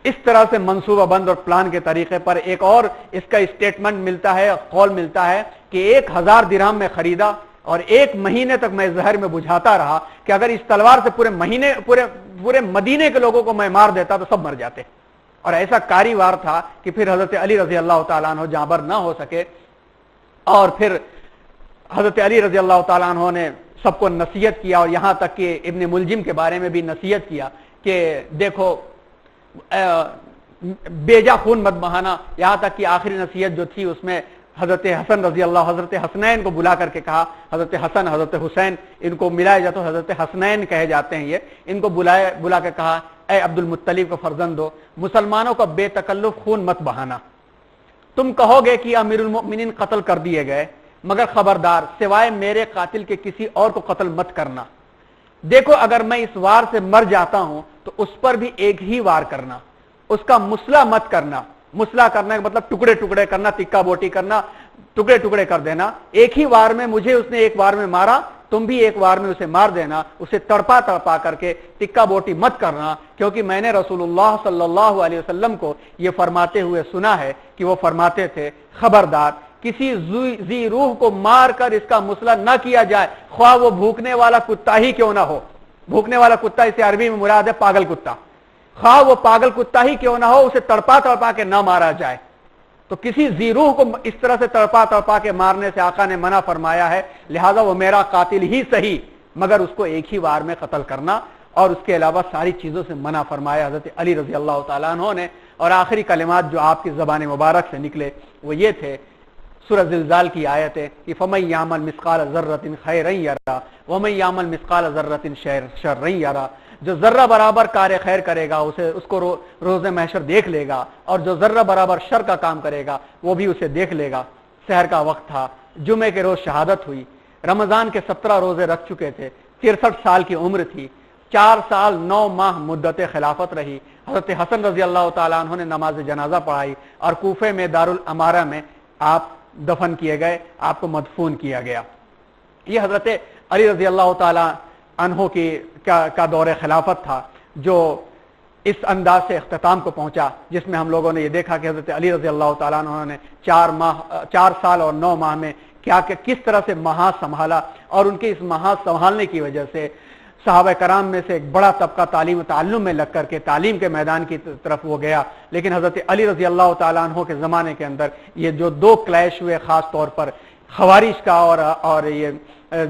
اس طرح سے منصوبہ بند اور پلان کے طریقے پر ایک اور اس کا اسٹیٹمنٹ ملتا ہے، قول ملتا ہے کہ 1000 درہم میں خریدا اور 1 مہینے تک میں زہر میں بجھاتا رہا کہ اگر اس تلوار سے پورے مدینے کے لوگوں کو میں مار دیتا تو سب مر جاتے۔ اور ایسا کاری وار تھا کہ پھر حضرت علی رضی اللہ تعالیٰ عنہ جانبر نہ ہو سکے، اور پھر حضرت علی رضی اللہ تعالیٰ عنہ نے سب کو نصیحت کیا، اور یہاں تک کہ ابن ملجم کے بارے میں بھی نصیحت کیا کہ دیکھو بیجا خون مت بہانا۔ یہاں تک کہ آخری نصیحت جو تھی اس میں حضرت حسن رضی اللہ، حضرت حسنین کو بلا کر کے کہا، حضرت حسن حضرت حسین ان کو ملایا جاتا تو حضرت حسنین کہے جاتے ہیں، یہ ان کو بلا کے کہا اے عبد المطلب کا فرزند ہو، مسلمانوں کا بے تکلف خون مت بہانا۔ تم کہو گے کہ امیر المؤمنین قتل کر دیے گئے، مگر خبردار سوائے میرے قاتل کے کسی اور کو قتل مت کرنا۔ دیکھو اگر میں اس وار سے مر جاتا ہوں تو اس پر بھی ایک ہی وار کرنا، اس کا مسلح مت کرنا۔ مسلح کرنا کا مطلب ٹکڑے ٹکڑے کرنا، تکا بوٹی کرنا، ٹکڑے ٹکڑے کر دینا۔ ایک ہی وار میں مجھے اس نے ایک وار میں مارا، تم بھی ایک وار میں اسے مار دینا، اسے تڑپا کر کے تکا بوٹی مت کرنا، کیونکہ میں نے رسول اللہ صلی اللہ علیہ وسلم کو یہ فرماتے ہوئے سنا ہے کہ وہ فرماتے تھے خبردار کسی ذی روح کو مار کر اس کا مسلح نہ کیا جائے، خواہ وہ بھوکنے والا کتا ہی کیوں نہ ہو۔ بھوکنے والا کتا اسے عربی میں مراد ہے پاگل کتا، خواہ وہ پاگل کتا ہی کیوں نہ ہو، اسے تڑپا کے نہ مارا جائے۔ تو کسی ذی روح کو اس طرح سے تڑپا کے مارنے سے آقا نے منع فرمایا ہے، لہذا وہ میرا قاتل ہی صحیح، مگر اس کو ایک ہی وار میں قتل کرنا، اور اس کے علاوہ ساری چیزوں سے منع فرمایا حضرت علی رضی اللہ تعالیٰ عنہ نے۔ اور آخری کلمات جو آپ کی زبان مبارک سے نکلے وہ یہ تھے، سورہ زلزال کی آیت ہے کہ فَمَن يَعْمَلْ مِثْقَالَ ذَرَّةٍ خَيْرًا يَرَهُ وَمَن يَعْمَلْ مِثْقَالَ ذَرَّةٍ شَرًّا يَرَهُ۔ جو ذرہ برابر کار خیر کرے گا اس کو روز محشر دیکھ لے گا، اور جو ذرہ برابر شر کا کام کرے گا وہ بھی اسے دیکھ لے گا۔ سحر کا وقت تھا، جمعے کے روز شہادت ہوئی، رمضان کے 17 روزے رکھ چکے تھے، 63 سال کی عمر تھی، 4 سال 9 ماہ مدت خلافت رہی۔ حضرت حسن رضی اللہ تعالیٰ عنہ نے نماز جنازہ پڑھائی، اور کوفے میں دارالامارہ میں آپ دفن کیے گئے، آپ کو مدفون کیا گیا۔ یہ حضرت علی رضی اللہ تعالی عنہ کا دور خلافت تھا جو اس انداز سے اختتام کو پہنچا، جس میں ہم لوگوں نے یہ دیکھا کہ حضرت علی رضی اللہ تعالیٰ عنہ نے 4 سال اور 9 ماہ میں کس طرح سے محاذ سنبھالا، اور ان کے اس محاذ سنبھالنے کی وجہ سے صحابہ کرام میں سے ایک بڑا طبقہ تعلیم و تعلم میں لگ کر کے تعلیم کے میدان کی طرف وہ گیا۔ لیکن حضرت علی رضی اللہ تعالیٰ عنہ کے زمانے کے اندر یہ جو 2 کلیش ہوئے، خاص طور پر خوارج کا اور یہ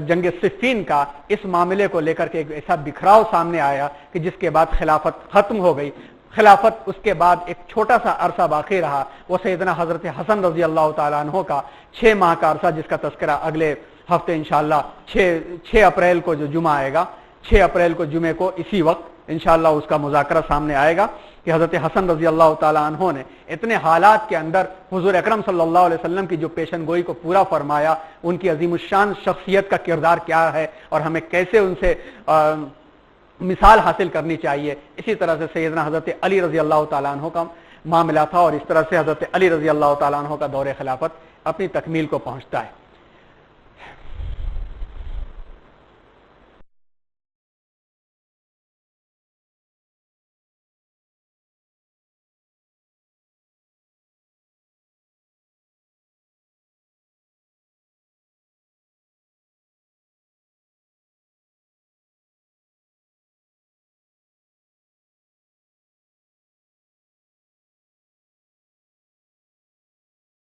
جنگ صفین کا، اس معاملے کو لے کر کے ایک ایسا بکھراؤ سامنے آیا کہ جس کے بعد خلافت ختم ہو گئی۔ خلافت اس کے بعد ایک چھوٹا سا عرصہ باقی رہا، وہ سیدنا حضرت حسن رضی اللہ تعالیٰ عنہ کا 6 ماہ کا عرصہ، جس کا تذکرہ اگلے ہفتے انشاءاللہ 6 اپریل کو جو جمعہ آئے گا، 6 اپریل کو جمعے کو اسی وقت انشاءاللہ اس کا مذاکرہ سامنے آئے گا کہ حضرت حسن رضی اللہ تعالیٰ عنہ نے اتنے حالات کے اندر حضور اکرم صلی اللہ علیہ وسلم کی جو پیشن گوئی کو پورا فرمایا، ان کی عظیم الشان شخصیت کا کردار کیا ہے اور ہمیں کیسے ان سے مثال حاصل کرنی چاہیے۔ اسی طرح سے سیدنا حضرت علی رضی اللہ تعالیٰ عنہ کا معاملہ تھا، اور اس طرح سے حضرت علی رضی اللہ تعالیٰ عنہ کا دور خلافت اپنی تکمیل کو پہنچتا ہے۔